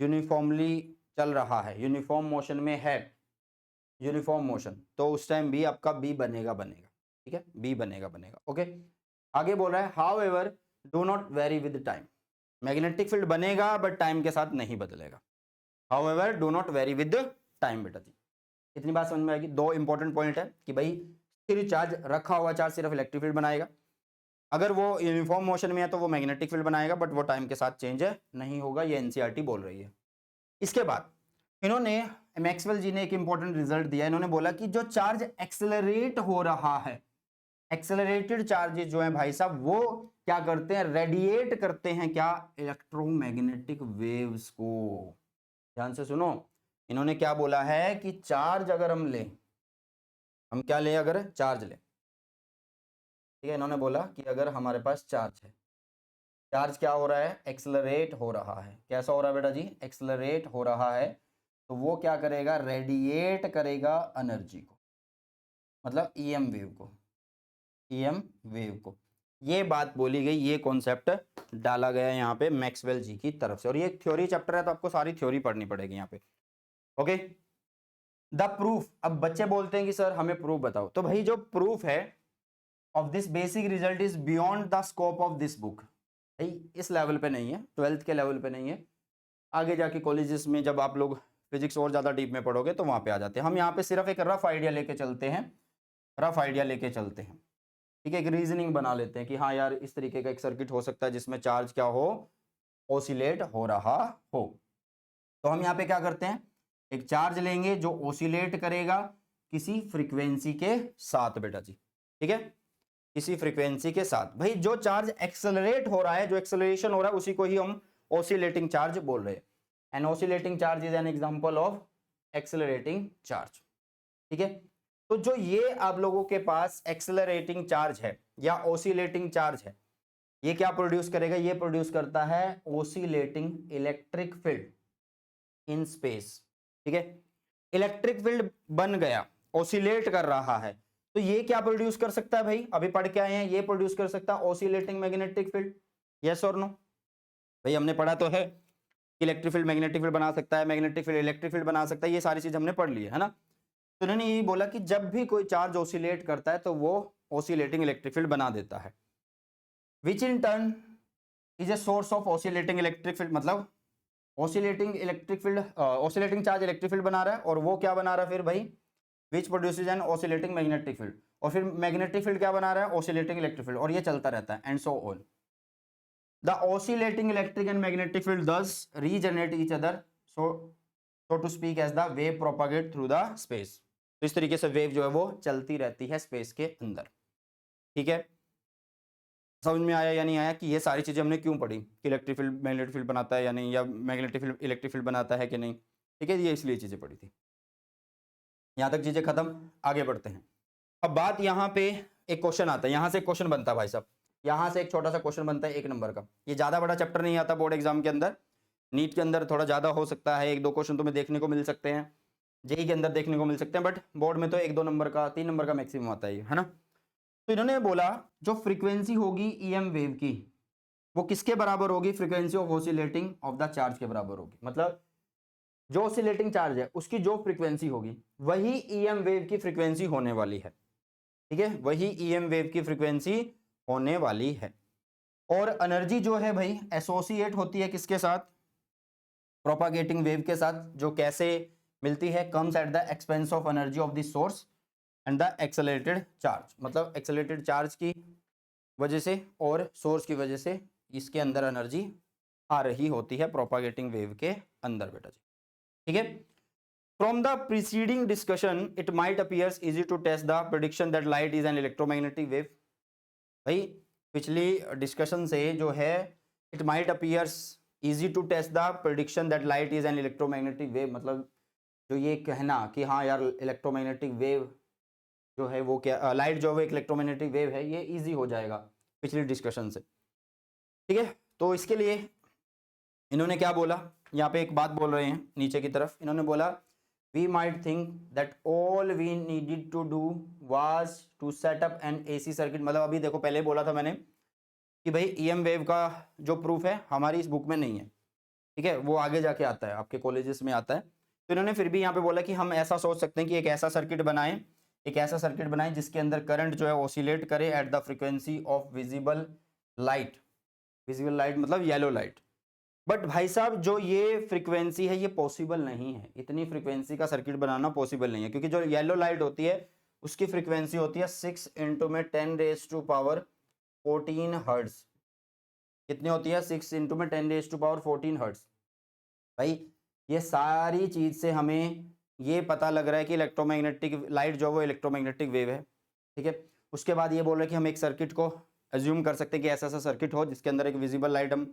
[SPEAKER 1] यूनिफॉर्मली चल रहा है, यूनिफॉर्म मोशन में है, यूनिफॉर्म मोशन, तो उस टाइम भी आपका बी बनेगा बनेगा, ठीक है, बी बनेगा बनेगा। ओके, आगे बोल रहा है how ever do not very with time. Magnetic field बनेगा बट टाइम के साथ नहीं बदलेगा। How ever do not very with time. बेटा जी इतनी बात समझ में आएगी। दो इंपॉर्टेंट पॉइंट है कि भाई स्थिर चार्ज, रखा हुआ चार्ज सिर्फ इलेक्ट्रिक फील्ड बनाएगा, अगर वो यूनिफॉर्म मोशन में है तो वो मैग्नेटिक फील्ड बनाएगा, बट वो टाइम के साथ चेंज नहीं होगा। ये एनसीईआरटी बोल रही है। इसके बाद इन्होंने, मैक्सवेल जी ने एक इंपॉर्टेंट रिजल्ट दिया। इन्होंने बोला कि जो चार्ज एक्सेलरेट हो रहा है, एक्सेलरेटेड चार्जेस जो है भाई साहब, वो क्या करते हैं, रेडिएट करते हैं क्या, इलेक्ट्रोमैग्नेटिक वेव्स को। ध्यान से सुनो, इन्होंने क्या बोला है कि चार्ज अगर हम ले, हम क्या ले, अगर चार्ज ले, ठीक है, इन्होंने बोला कि अगर हमारे पास चार्ज है, चार्ज क्या हो रहा है, एक्सेलरेट हो रहा है। कैसा हो रहा है बेटा जी, एक्सेलरेट हो रहा है, तो वो क्या करेगा, रेडिएट करेगा एनर्जी को, मतलब ईएम वेव को, ईएम वेव को। ये बात बोली गई, ये कॉन्सेप्ट डाला गया यहाँ पे मैक्सवेल जी की तरफ से। और ये थ्योरी चैप्टर है तो आपको सारी थ्योरी पढ़नी पड़ेगी यहाँ पे। Okay, the proof. अब बच्चे बोलते हैं कि सर हमें प्रूफ बताओ, तो भाई जो प्रूफ है of this basic result is beyond the scope of this book. भाई इस लेवल पे नहीं है, 12th के लेवल पे नहीं है, आगे जाके कॉलेजेस में जब आप लोग फिजिक्स और ज्यादा डीप में पढ़ोगे तो वहां पे आ जाते हैं। हम यहाँ पे सिर्फ एक रफ आइडिया लेके चलते हैं, रफ आइडिया लेके चलते हैं, ठीक है, एक रीजनिंग बना लेते हैं कि हाँ यार इस तरीके का एक सर्किट हो सकता है जिसमें चार्ज क्या हो, ओसिलेट हो रहा हो। तो हम यहाँ पे क्या करते हैं, एक चार्ज लेंगे जो ओसिलेट करेगा किसी फ्रीक्वेंसी के साथ, बेटा जी, ठीक है, किसी फ्रीक्वेंसी के साथ। भाई जो चार्ज एक्सेलरेट हो रहा है, जो एक्सेलरेशन हो रहा है, उसी को ही हम ओसिलेटिंग चार्ज बोल रहे हैं। An oscillating charge is an example of accelerating charge, ठीक है। तो जो ये आप लोगों के पास एक्सेलरेटिंग चार्ज है या ओसिलेटिंग चार्ज है, ये क्या प्रोड्यूस करेगा, ये प्रोड्यूस करता है oscillating electric field in space, ठीक है। इलेक्ट्रिक फील्ड बन गया, ओसिलेट कर रहा है, तो ये क्या प्रोड्यूस कर सकता है, भाई अभी पढ़ के आए हैं, ये प्रोड्यूस कर सकता है ओसिलेटिंग मैग्नेटिक फील्ड। यस और नो, भाई हमने पढ़ा तो है इलेक्ट्रिक फील्ड मैग्नेटिक फील्ड बना सकता है, मैग्नेटिक फील्ड इलेक्ट्रिक फील्ड बना सकता है, ये सारी चीज हमने पढ़ ली है ना। तो उन्होंने यही बोला कि जब भी कोई चार्ज ओसिलेट करता है तो वो ओसिलेटिंग इलेक्ट्रिक फील्ड बना देता है, which in turn is a source of oscillating electric field. मतलब oscillating electric field, oscillating charge electric field बना रहा है, और वो क्या बना रहा है फिर भाई, which produces N oscillating magnetic field, और फिर मैग्नेटिक फील्ड क्या बना रहा है, ओसिलेटिंग इलेक्ट्रिक फील्ड, और ये चलता रहता है, and so on. The oscillating electric and magnetic field thus regenerate each other, so to speak, as the wave propagate through the space। तो इस तरीके से वेव जो है वो चलती रहती है स्पेस के अंदर, ठीक है। समझ में आया या नहीं आया कि ये सारी चीजें हमने क्यों पढ़ी, कि इलेक्ट्रिक फील्ड मैग्नेटिक फील्ड बनाता है या नहीं, या मैग्नेटिक फील्ड इलेक्ट्रिक फील्ड बनाता है कि नहीं, ठीक है, ये इसलिए चीजें पढ़ी थी। यहां तक चीजें खत्म, आगे बढ़ते हैं। अब बात यहाँ पे एक क्वेश्चन आता है, यहाँ से एक क्वेश्चन बनता है भाई साहब, यहाँ से एक छोटा सा क्वेश्चन बनता है 1 नंबर का। ये ज्यादा बड़ा चैप्टर नहीं आता बोर्ड एग्जाम के अंदर, नीट के अंदर थोड़ा ज्यादा हो सकता है, 1-2 क्वेश्चन तुम्हें देखने को मिल सकते हैं, जेई के अंदर देखने को मिल सकते हैं, बट बोर्ड में तो 1-2 नंबर का, 3 नंबर का मैक्सिमम आता है ना। तो इन्होंने बोला जो फ्रीक्वेंसी होगी ईएम वेव की, वो किसके बराबर होगी, frequency of oscillating of the charge के बराबर होगी। मतलब जो ऑसिलेटिंग चार्ज है उसकी जो फ्रीक्वेंसी होगी वही ईएम वेव की फ्रीक्वेंसी होने वाली है, ठीक है, वही ईएम वेव की फ्रीक्वेंसी होने वाली है। और एनर्जी जो है भाई एसोसिएट होती है किसके साथ, प्रोपागेटिंग वेव के साथ, जो कैसे मिलती है, comes at the expense of energy of the source. And the accelerated charge, मतलब एक्सेलरेटेड चार्ज की वजह से और सोर्स की वजह से इसके अंदर एनर्जी आ रही होती है प्रोपागेटिंग वेव के अंदर बेटा जी, ठीक है। From the preceding discussion it might appears easy to test the prediction that light is an electromagnetic wave. भाई पिछली डिस्कशन से जो है it might appears easy to test the prediction that light is an electromagnetic wave, मतलब जो ये कहना कि हाँ यार इलेक्ट्रोमैग्नेटिक वेव जो है वो क्या, लाइट जो है इलेक्ट्रोमैग्नेटिक वेव है, ये इजी हो जाएगा पिछली डिस्कशन से, ठीक है। तो इसके लिए इन्होंने क्या बोला, यहाँ पे एक बात बोल रहे हैं नीचे की तरफ, इन्होंने बोला we might think that all we needed to do was to set up an AC circuit, मतलब अभी देखो पहले बोला था मैंने कि भाई ईएम वेव का जो प्रूफ है हमारी इस बुक में नहीं है, ठीक है, वो आगे जाके आता है, आपके कॉलेजेस में आता है। तो इन्होंने फिर भी यहाँ पे बोला कि हम ऐसा सोच सकते हैं कि एक ऐसा सर्किट बनाएं, एक ऐसा सर्किट बनाएं जिसके अंदर करंट जो है ऑसिलेट करे at the frequency of visible light, visible light मतलब येलो लाइट। बट भाई साहब जो ये फ्रीक्वेंसी है ये पॉसिबल नहीं है, इतनी फ्रीक्वेंसी का सर्किट बनाना पॉसिबल नहीं है, क्योंकि जो येलो लाइट होती है उसकी फ्रीक्वेंसी होती है 6 इंटू में 10⁻14 हर्ट्ज। कितनी होती है? 6 इंटू में 10⁻14 हर्ट्ज। भाई ये सारी चीज से हमें ये पता लग रहा है कि इलेक्ट्रोमैग्नेटिक लाइट जो वो इलेक्ट्रोमैग्नेटिक वेव है, ठीक है। उसके बाद ये बोल रहे हैं कि हम एक सर्किट को एज्यूम कर सकते हैं कि ऐसा ऐसा सर्किट हो जिसके अंदर एक विजिबल लाइट हम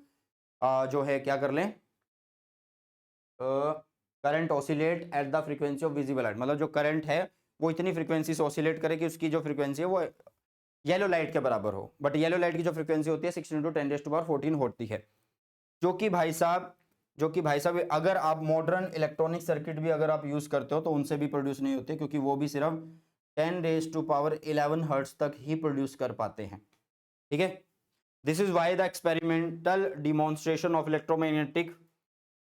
[SPEAKER 1] जो है क्या कर लें, current oscillate at the frequency of visible light, मतलब जो करंट है वो इतनी फ्रीक्वेंसी से ऑसिलेट करे कि उसकी जो फ्रीक्वेंसी है वो येलो लाइट के बराबर हो। बट येलो लाइट की जो फ्रीक्वेंसी होती है 6 इंटू 10⁻14 होती है, जो कि भाई साहब अगर आप मॉडर्न इलेक्ट्रॉनिक सर्किट भी अगर आप यूज करते हो तो उनसे भी प्रोड्यूस नहीं होते, क्योंकि वो भी सिर्फ 10⁻11 हर्ट्ज तक ही प्रोड्यूस कर पाते हैं, ठीक है। This is why the experimental demonstration of electromagnetic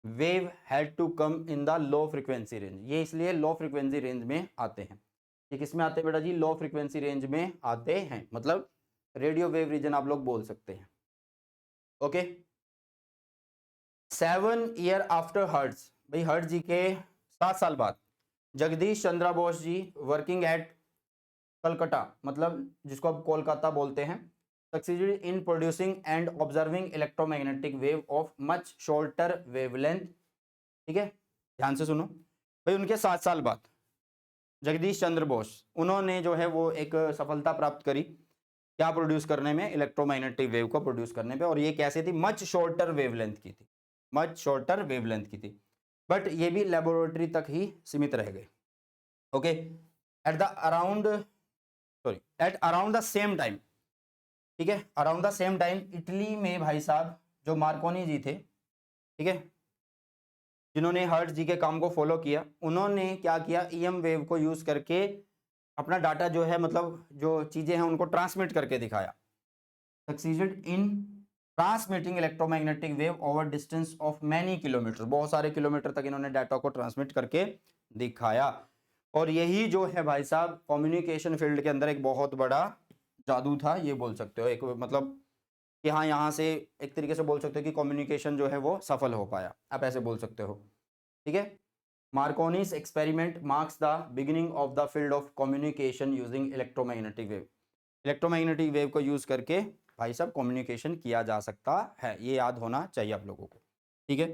[SPEAKER 1] wave had to come in the low frequency range, ये इसलिए लो फ्रीक्वेंसी रेंज में आते हैं। ये किसमें आते हैं बेटा जी? लो फ्रीक्वेंसी रेंज में आते हैं, मतलब रेडियो वेव रीजन आप लोग बोल सकते हैं, ओके। 7 ईयर आफ्टर हर्ट्ज, भाई हर्ट्ज जी के 7 साल बाद जगदीश चंद्र बोस जी वर्किंग एट कलकत्ता, मतलब जिसको आप कोलकाता बोलते हैं, succeeded in producing and observing electromagnetic wave of much shorter wavelength, ठीक है। ध्यान से सुनो भाई, उनके 7 साल बाद जगदीश चंद्र बोस उन्होंने जो है वो एक सफलता प्राप्त करी क्या प्रोड्यूस करने में, इलेक्ट्रोमैग्नेटिक वेव को प्रोड्यूस करने पे, और ये कैसे थी? मच शॉर्टर वेवलेंथ की थी, मच शॉर्टर वेवलेंथ की थी, बट ये भी लेबोरेटरी तक ही सीमित रह गए, okay. At around the same time, ठीक है, around the same time Italy में भाई साहब जो मार्कोनी जी थे, ठीक है, जिन्होंने हर्ट्ज जी के काम को फॉलो किया, उन्होंने क्या किया, ईएम वेव को यूज करके अपना डाटा जो है, मतलब जो चीजें हैं उनको ट्रांसमिट करके दिखाया। Succeeded in transmitting electromagnetic wave over distance of many kilometre, बहुत सारे किलोमीटर तक इन्होंने डाटा को ट्रांसमिट करके दिखाया। और यही जो है भाई साहब कम्युनिकेशन फील्ड के अंदर एक बहुत बड़ा जादू था, ये बोल सकते हो, एक मतलब कि हाँ यहाँ से एक तरीके से बोल सकते हो कि कम्युनिकेशन जो है वो सफल हो पाया, आप ऐसे बोल सकते हो, ठीक है। Marconi's experiment marks the beginning of the field of communication using electromagnetic wave, electromagnetic wave को यूज करके भाई साहब कम्युनिकेशन किया जा सकता है, ये याद होना चाहिए आप लोगों को, ठीक है।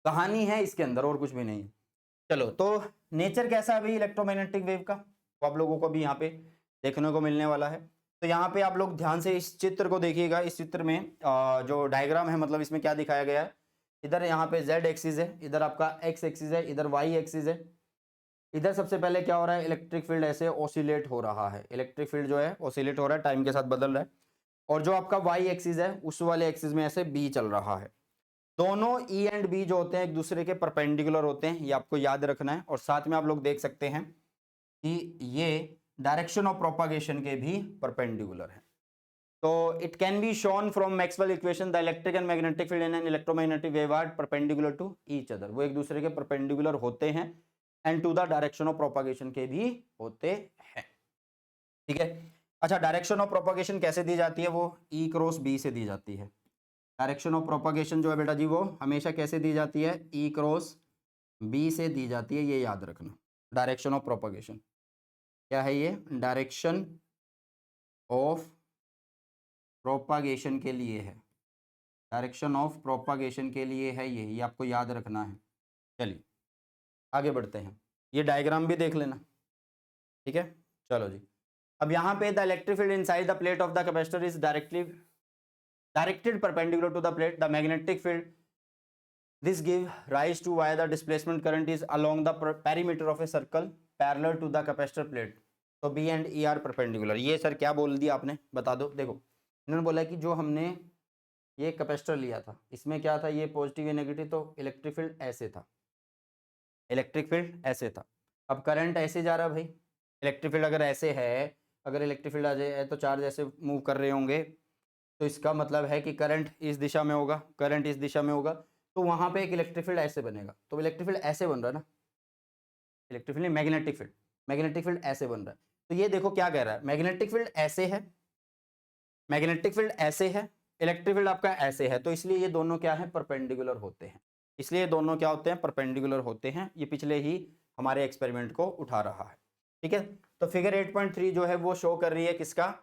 [SPEAKER 1] कहानी है इसके अंदर और कुछ भी नहीं। चलो, तो नेचर कैसा है भाई इलेक्ट्रोमैग्नेटिक वेव का, तो आप लोगों को भी यहाँ पे देखने को मिलने वाला है। तो यहाँ पे आप लोग ध्यान से इस चित्र को देखिएगा, इस चित्र में जो डायग्राम है, मतलब इसमें क्या दिखाया गया है, इधर यहाँ पे z एक्सिस है, इधर आपका x एक्सिस है, इधर y एक्सिस है। इधर सबसे पहले क्या हो रहा है, इलेक्ट्रिक फील्ड ऐसे ऑसिलेट हो रहा है, इलेक्ट्रिक फील्ड जो है ऑसिलेट हो रहा है, टाइम के साथ बदल रहा है। और जो आपका y एक्सिस है उस वाले एक्सिस में ऐसे b चल रहा है। दोनों E एंड B जो होते हैं एक दूसरे के परपेंडिकुलर होते हैं, ये आपको याद रखना है। और साथ में आप लोग देख सकते हैं कि ये डायरेक्शन ऑफ प्रोपागेशन के भी परपेंडिकुलर है। तो it can be shown from Maxwell equation the electric and magnetic field in an electromagnetic wave are perpendicular to each other, वो एक दूसरे के परपेंडिकुलर होते हैं and to the direction of propagation के भी होते हैं, ठीक है। अच्छा, डायरेक्शन ऑफ प्रोपागेशन कैसे दी जाती है? वो E क्रॉस B से दी जाती है। डायरेक्शन ऑफ प्रोपागेशन जो है बेटा जी वो हमेशा कैसे दी जाती है? E क्रॉस B से दी जाती है, ये याद रखना, डायरेक्शन ऑफ प्रोपागेशन। क्या है ये, डायरेक्शन ऑफ प्रोपागेशन के लिए है, डायरेक्शन ऑफ प्रोपागेशन के लिए है ये आपको याद रखना है। चलिए आगे बढ़ते हैं, ये डायग्राम भी देख लेना, ठीक है। चलो जी, अब यहाँ पे the electric field inside the plate of the capacitor is directed perpendicular to the plate, the magnetic field this give rise to why the displacement current is along the perimeter of a circle parallel to the capacitor plate, तो B and E are perpendicular। ये सर क्या बोल दिया आपने, बता दो। देखो इन्होंने बोला कि जो हमने ये कैपेसिटर लिया था इसमें क्या था, ये पॉजिटिव या नेगेटिव, तो इलेक्ट्रिक फील्ड ऐसे था, इलेक्ट्रिक फील्ड ऐसे था। अब करंट ऐसे जा रहा है भाई, इलेक्ट्रिक फील्ड अगर ऐसे है, अगर इलेक्ट्रिक फील्ड आ जाए तो चार्ज ऐसे मूव कर रहे होंगे, तो इसका मतलब है कि करंट इस दिशा में होगा, करंट इस दिशा में होगा, तो वहां पे एक इलेक्ट्रिक फील्ड ऐसे बनेगा। तो इलेक्ट्रिक फील्ड ऐसे बन रहा है ना, electric field magnetic field, magnetic field ऐसे बन रहा है। तो ये देखो क्या कह रहा है, मैग्नेटिक फील्ड ऐसे है, मैग्नेटिक फील्ड ऐसे है, इलेक्ट्रिक फील्ड आपका ऐसे है, तो इसलिए ये दोनों क्या है, परपेंडिकुलर होते हैं। इसलिए ये दोनों क्या होते हैं, परपेंडिकुलर होते हैं। ये पिछले ही हमारे एक्सपेरिमेंट को उठा रहा है, ठीक है। तो फिगर 8.3 जो है वो शो कर रही है किसका,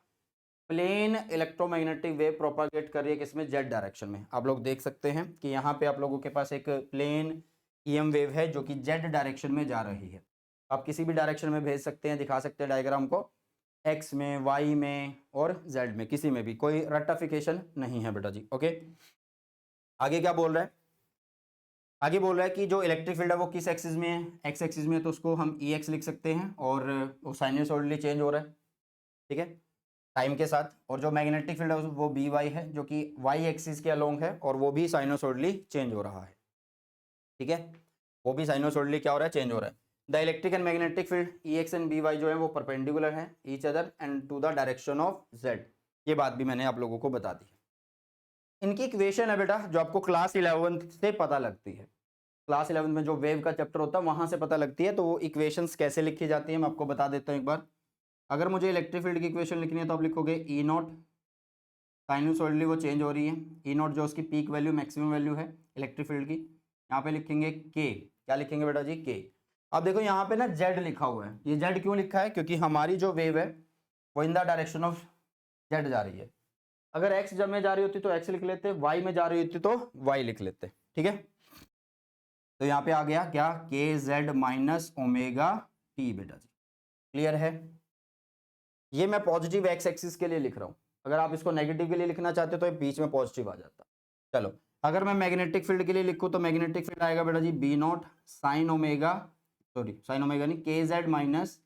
[SPEAKER 1] प्लेन इलेक्ट्रोमैग्नेटिक वेव प्रोपागेट कर रही है किसमें, जेड डायरेक्शन में। आप लोग देख सकते हैं कि यहाँ पे आप लोगों के पास एक प्लेन ईएम वेव है जो कि जेड डायरेक्शन में जा रही है। आप किसी भी डायरेक्शन में भेज सकते हैं, दिखा सकते हैं डायग्राम को, एक्स में, वाई में और जेड में, किसी में भी, कोई रट्टाफिकेशन नहीं है बेटा जी। ओके, आगे क्या बोल रहा है, आगे बोल रहा है कि जो इलेक्ट्रिक फील्ड है वो किस एक्सिस में है, एक्स एक्सिस में है, तो उसको हम ई एक्स लिख सकते हैं, और वो साइनसॉइडली चेंज हो रहा है, ठीक है, टाइम के साथ। और जो मैग्नेटिक फील्ड है वो बी वाई है जो कि वाई एक्सिस के अलोंग है, और वो भी साइनसॉइडली चेंज हो रहा है, ठीक है, वो भी साइनसॉइडली क्या हो रहा है, चेंज हो रहा है। The electric and magnetic field E X and B Y जो है वो परपेंडिकुलर है each other and to the direction of Z. ये बात भी मैंने आप लोगों को बता दी है। इनकी इक्वेशन है बेटा जो आपको क्लास 11 से पता लगती है, क्लास 11 में जो वेव का चैप्टर होता है वहां से पता लगती है। तो वो इक्वेशंस कैसे लिखी जाती है मैं आपको बता देता हूँ एक बार। अगर मुझे इलेक्ट्रिक फील्ड की इक्वेशन लिखनी है तो आप लिखोगे ई नॉट, साइनसॉइडली वो चेंज हो रही है, ई नॉट जो उसकी पीक वैल्यू मैक्सिमम वैल्यू है इलेक्ट्रिक फील्ड की, यहाँ पे लिखेंगे के, क्या लिखेंगे बेटा जी, के। अब देखो यहाँ पे ना जेड लिखा हुआ है, ये जेड क्यों लिखा है, क्योंकि हमारी जो वेव है वो in the direction of Z जा रही है। अगर एक्स जब में जा रही होती तो एक्स लिख लेते, वाई में जा रही होती तो वाई लिख लेते, ठीक है। तो यहाँ पे आ गया क्या, के जेड माइनस ओमेगा टी बेटा जी, क्लियर है। ये मैं पॉजिटिव एक्स एक्सिस के लिए लिख रहा हूँ, अगर आप इसको नेगेटिव के लिए लिखना चाहते हो तो ये बीच में पॉजिटिव आ जाता। चलो अगर मैं मैग्नेटिक फील्ड के लिए लिखूँ तो मैग्नेटिक फील्ड आएगा बेटा जी B naught sine omega, sorry sine omega नहीं, K Z minus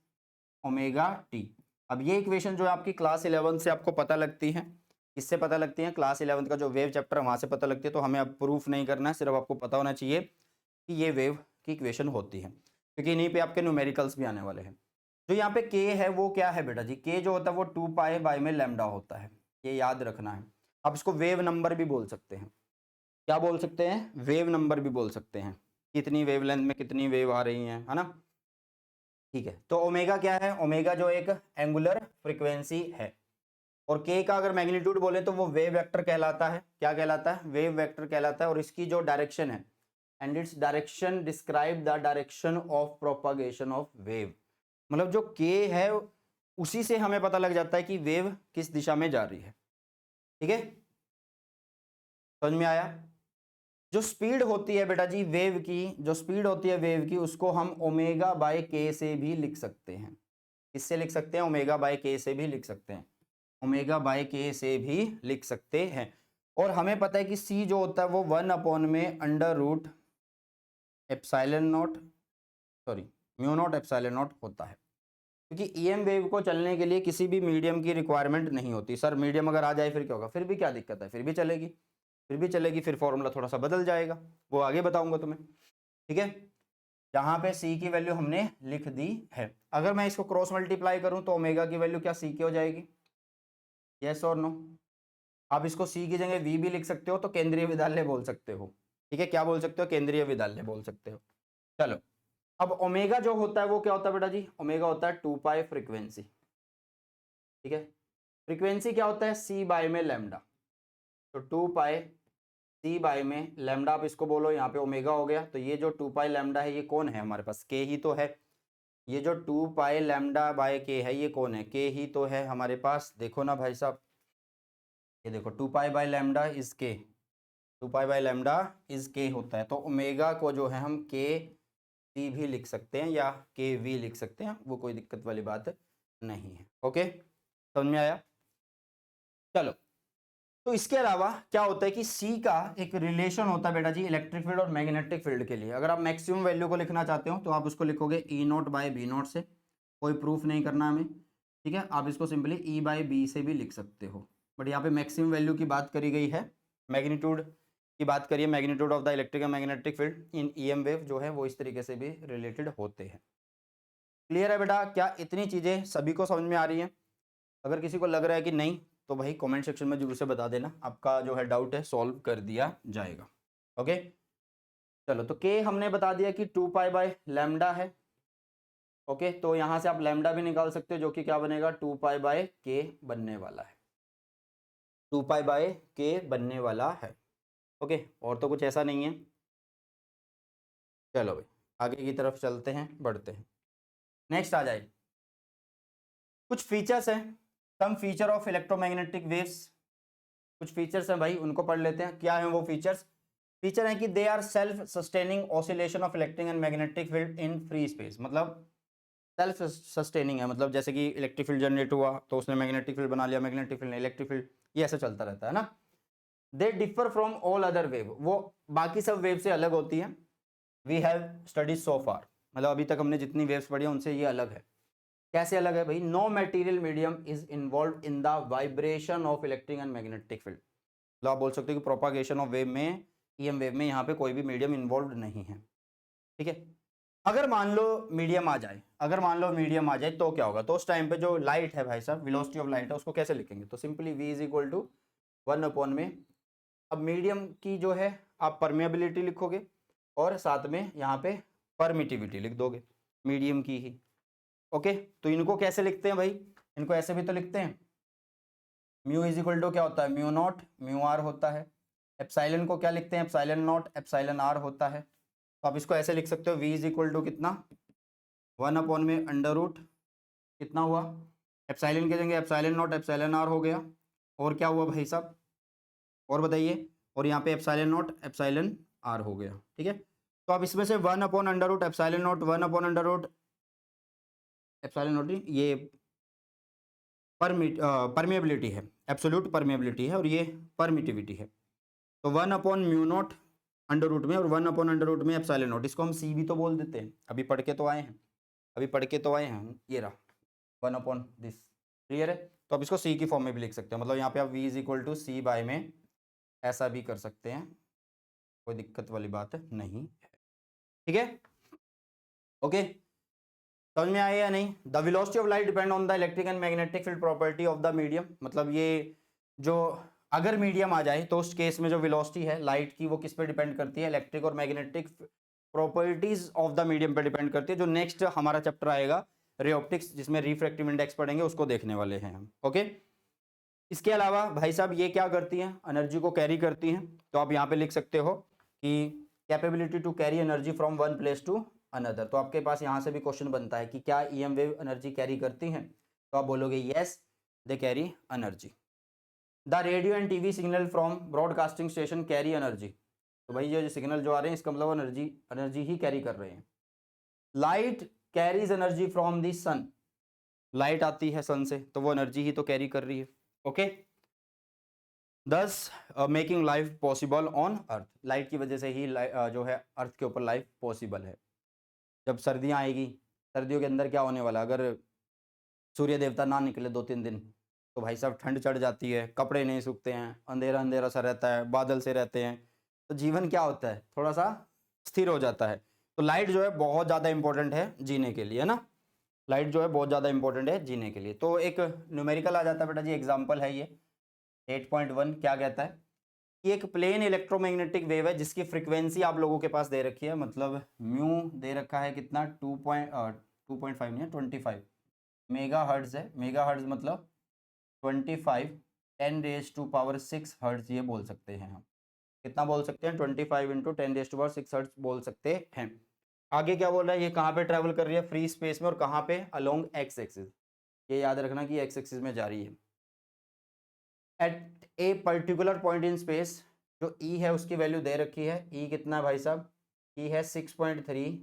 [SPEAKER 1] omega T. अब ये इक्वेशन जो है आपकी क्लास 11 से आपको पता लगती है, इससे पता लगती है, क्लास 11 का जो वेव चैप्टर है वहां से पता लगती है। तो हमें अब प्रूफ नहीं करना है, सिर्फ आपको पता होना चाहिए कि ये वेव की इक्वेशन होती है, क्योंकि इन्हीं पे आपके न्यूमेरिकल्स भी आने वाले हैं। जो यहाँ पे के है वो क्या है बेटा जी, के जो होता है वो 2 पाई बाई में लैम्डा होता है, ये याद रखना है। आप इसको वेव नंबर भी बोल सकते हैं, क्या बोल सकते हैं, वेव नंबर भी बोल सकते हैं, कितनी वेवलेंथ में कितनी वेव आ रही हैं, है ना, ठीक है। तो ओमेगा क्या है, ओमेगा जो एक एंगुलर फ्रीक्वेंसी है, और के का अगर मैग्नीट्यूड बोले तो वो वेव वेक्टर कहलाता है, क्या कहलाता है, वेव वेक्टर कहलाता है। और इसकी जो डायरेक्शन है, and its direction describe the direction of propagation of wave, मतलब जो के है उसी से हमें पता लग जाता है कि वेव किस दिशा में जा रही है, ठीक है, समझ में आया। जो स्पीड होती है बेटा जी वेव की, जो स्पीड होती है वेव की, उसको हम ओमेगा बाय के से भी लिख सकते हैं, किससे लिख सकते हैं, ओमेगा बाय के से भी लिख सकते हैं, ओमेगा बाय के से भी लिख सकते हैं। और हमें पता है कि सी जो होता है वो 1 में under root epsilon naught, sorry mu naught epsilon naught होता है, क्योंकि ईएम वेव को चलने के लिए किसी भी मीडियम की रिक्वायरमेंट नहीं होती। सर मीडियम अगर आ जाए फिर क्या होगा, फिर भी क्या दिक्कत है, फिर भी चलेगी, फिर भी चलेगी, फिर फॉर्मूला थोड़ा सा बदल जाएगा, वो आगे बताऊंगा तुम्हें, ठीक है। यहाँ पे सी की वैल्यू हमने लिख दी है। अगर मैं इसको क्रॉस मल्टीप्लाई करूं तो ओमेगा की वैल्यू क्या सी की हो जाएगी, यस और नो। आप इसको सी की जगह वी भी लिख सकते हो, तो केंद्रीय विद्यालय बोल सकते हो, ठीक है, क्या बोल सकते हो, केंद्रीय विद्यालय बोल सकते हो। चलो अब ओमेगा जो होता है वो क्या होता है बेटा जी, ओमेगा होता है 2 पाई फ्रीक्वेंसी, ठीक है। फ्रीक्वेंसी क्या होता है, सी बाय में लैम्डा, तो 2 पाई सी बाय में लैम्डा, आप इसको बोलो यहाँ पे ओमेगा हो गया। तो ये जो 2 पाई लैम्डा है ये कौन है हमारे पास, के ही तो है, ये जो 2 पाई लैम्डा बाय के है ये कौन है? के ही तो है हमारे पास, देखो ना भाई साहब, ये देखो 2 पाई बाय लैम्डा इज के, 2 पाई बाय लैम्डा इज के होता है। तो ओमेगा को जो है हम के सी भी लिख सकते हैं या के वी लिख सकते हैं, वो कोई दिक्कत वाली बात नहीं है। ओके, समझ में आया? चलो, तो इसके अलावा क्या होता है कि सी का एक रिलेशन होता है बेटा जी इलेक्ट्रिक फील्ड और मैग्नेटिक फील्ड के लिए। अगर आप मैक्सिमम वैल्यू को लिखना चाहते हो तो आप उसको लिखोगे ई नॉट बाय बी नॉट से, कोई प्रूफ नहीं करना हमें, ठीक है। आप इसको सिंपली ई बाय बी से भी लिख सकते हो, बट यहाँ पे मैक्सिमम वैल्यू की बात करी गई है, मैग्नीट्यूड की बात करिए, magnitude of the electric and magnetic field in EM wave जो है वो इस तरीके से भी रिलेटेड होते हैं। क्लियर है बेटा? क्या इतनी चीजें सभी को समझ में आ रही हैं? अगर किसी को लग रहा है कि नहीं तो भाई कमेंट सेक्शन में जरूर से बता देना, आपका जो है डाउट है सॉल्व कर दिया जाएगा। ओके, चलो, तो के हमने बता दिया कि 2 पाई बाय लैम्डा है। ओके, तो यहां से आप लैम्डा भी निकाल सकते हो जो कि क्या बनेगा 2 पाई बाय के बनने वाला है, 2 पाई बाय के बनने वाला है। ओके, और तो कुछ ऐसा नहीं है। चलो भाई आगे की तरफ चलते हैं, बढ़ते हैं। नेक्स्ट आ जाए, कुछ फीचर्स हैं, सम फीचर ऑफ इलेक्ट्रोमैग्नेटिक वेव्स, कुछ फीचर्स हैं भाई, उनको पढ़ लेते हैं। क्या है वो फीचर्स? फीचर है कि they are self sustaining oscillation of electric and magnetic field in free space, मतलब सेल्फ सस्टेनिंग है, मतलब जैसे कि इलेक्ट्रिक फील्ड जनरेट हुआ तो उसने मैग्नेटिक फील्ड बना लिया, मैग्नेटिक फील्ड ने इलेक्ट्रिक फील्ड, ये ऐसा चलता रहता है ना। They differ from all other wave, वो बाकी सब वेव से अलग होती है। वी हैव स्टडीज सो फार, मतलब अभी तक हमने जितनी वेव्स पढ़ी है उनसे ये अलग है। कैसे अलग है भाई? No material medium is involve in the vibration of electric and magnetic field, मतलब आप बोल सकते हो कि प्रोपागेशन ऑफ वेव में, ईएम वेव में यहाँ पे कोई भी मीडियम इन्वॉल्व नहीं है, ठीक है। अगर मान लो मीडियम आ जाए, अगर मान लो मीडियम आ जाए तो क्या होगा? तो उस टाइम पे जो लाइट है भाई साहब, वेलोसिटी ऑफ लाइट है, उसको कैसे लिखेंगे? तो simply v is equal to 1 में, अब मीडियम की जो है आप परमेबिलिटी लिखोगे और साथ में यहाँ पे परमिटिविटी लिख दोगे मीडियम की ही। ओके, तो इनको कैसे लिखते हैं भाई? इनको ऐसे भी तो लिखते हैं, म्यू इज इक्वल टू क्या होता है? म्यू नॉट म्यू आर होता है। एप्साइलन को क्या लिखते हैं? एप्साइलन नॉट एप्साइलन आर होता है। तो आप इसको ऐसे लिख सकते हो, v इज इक्वल टू कितना? 1 में अंडर रूट कितना हुआ? एप्साइलन के जगह एप्साइलन नॉट एप्साइलन आर हो गया, और क्या हुआ भाई साहब और बताइए? और यहाँ पे एप्साइलन नॉट एप्साइलन आर हो गया, ठीक है। तो आप इसमें से 1 under root epsilon naught 1 under root epsilon naught, ये परमिएबिलिटी है, एब्सोल्यूट परमिएबिलिटी है, और ये परमिटिविटी है। तो 1/म्यू नॉट अंडर रूट में और 1/अंडर रूट में एप्सिलॉन नॉट, इसको हम सी भी तो बोल देते हैं, अभी पढ़ के तो आए हैं, अभी पढ़ के तो आए हैं, ये रहा 1/दिस। क्लियर है? तो आप इसको सी की फॉर्म में भी लिख सकते हैं, मतलब यहाँ पे आप v is equal to C by में ऐसा भी कर सकते हैं, कोई दिक्कत वाली बात नहीं है, ठीक है। ओके, समझ में आया या नहीं? The velocity of light depend on the electric and magnetic field property of the medium, मतलब ये जो अगर मीडियम आ जाए तो उस केस में जो वेलोसिटी है लाइट की वो किस पे डिपेंड करती है? इलेक्ट्रिक और magnetic properties of the medium पे डिपेंड करती है। जो नेक्स्ट हमारा चैप्टर आएगा रे ऑप्टिक्स, जिसमें रिफ्रैक्टिव इंडेक्स पढ़ेंगे, उसको देखने वाले हैं हम। ओके, इसके अलावा भाई साहब ये क्या करती हैं? एनर्जी को कैरी करती हैं। तो आप यहाँ पे लिख सकते हो कि capability to carry energy from one place to another. तो आपके पास यहाँ से भी क्वेश्चन बनता है कि क्या ईएम वेव एनर्जी कैरी करती हैं? तो आप बोलोगे yes they carry energy. The radio and TV signal from broadcasting station carry energy. तो भाई ये सिग्नल जो आ रहे हैं इसका मतलब एनर्जी ही कैरी कर रहे हैं। Light carries energy from the sun, light आती है सन से तो वो एनर्जी ही तो कैरी कर रही है। ओके, दस making life possible on earth, light की वजह से ही जो है अर्थ के ऊपर लाइफ पॉसिबल है। जब सर्दियाँ आएगी, सर्दियों के अंदर क्या होने वाला, अगर सूर्य देवता ना निकले 2-3 दिन तो भाई साहब ठंड चढ़ जाती है, कपड़े नहीं सूखते हैं, अंधेरा अंधेरा सा रहता है, बादल से रहते हैं, तो जीवन क्या होता है? थोड़ा सा स्थिर हो जाता है। तो लाइट जो है बहुत ज़्यादा इंपॉर्टेंट है जीने के लिए, है ना। लाइट जो है बहुत ज़्यादा इंपॉर्टेंट है जीने के लिए। तो एक न्यूमेरिकल आ जाता है बेटा जी, एग्जाम्पल है ये 8.1। क्या कहता है कि एक प्लेन इलेक्ट्रोमैग्नेटिक वेव है जिसकी फ्रिक्वेंसी आप लोगों के पास दे रखी है, मतलब म्यू दे रखा है कितना 2.5 नहीं 25 मेगा हर्ट्ज है। मेगा हर्ट्ज मतलब 25 10⁻⁶ हर्ट्ज, ये बोल सकते हैं हम। कितना बोल सकते हैं? 25 × 10⁻⁶ हर्ट्ज बोल सकते हैं। आगे क्या बोल रहा है, ये कहाँ पे ट्रेवल कर रही है, फ्री स्पेस में, और कहाँ पे, अलोंग एक्स एक्सिस। ये याद रखना कि एक्स एक्सिस में जा रही है। At a particular point in space, जो ई है उसकी वैल्यू दे रखी है। ई कितना है भाई साहब, ई है 6.3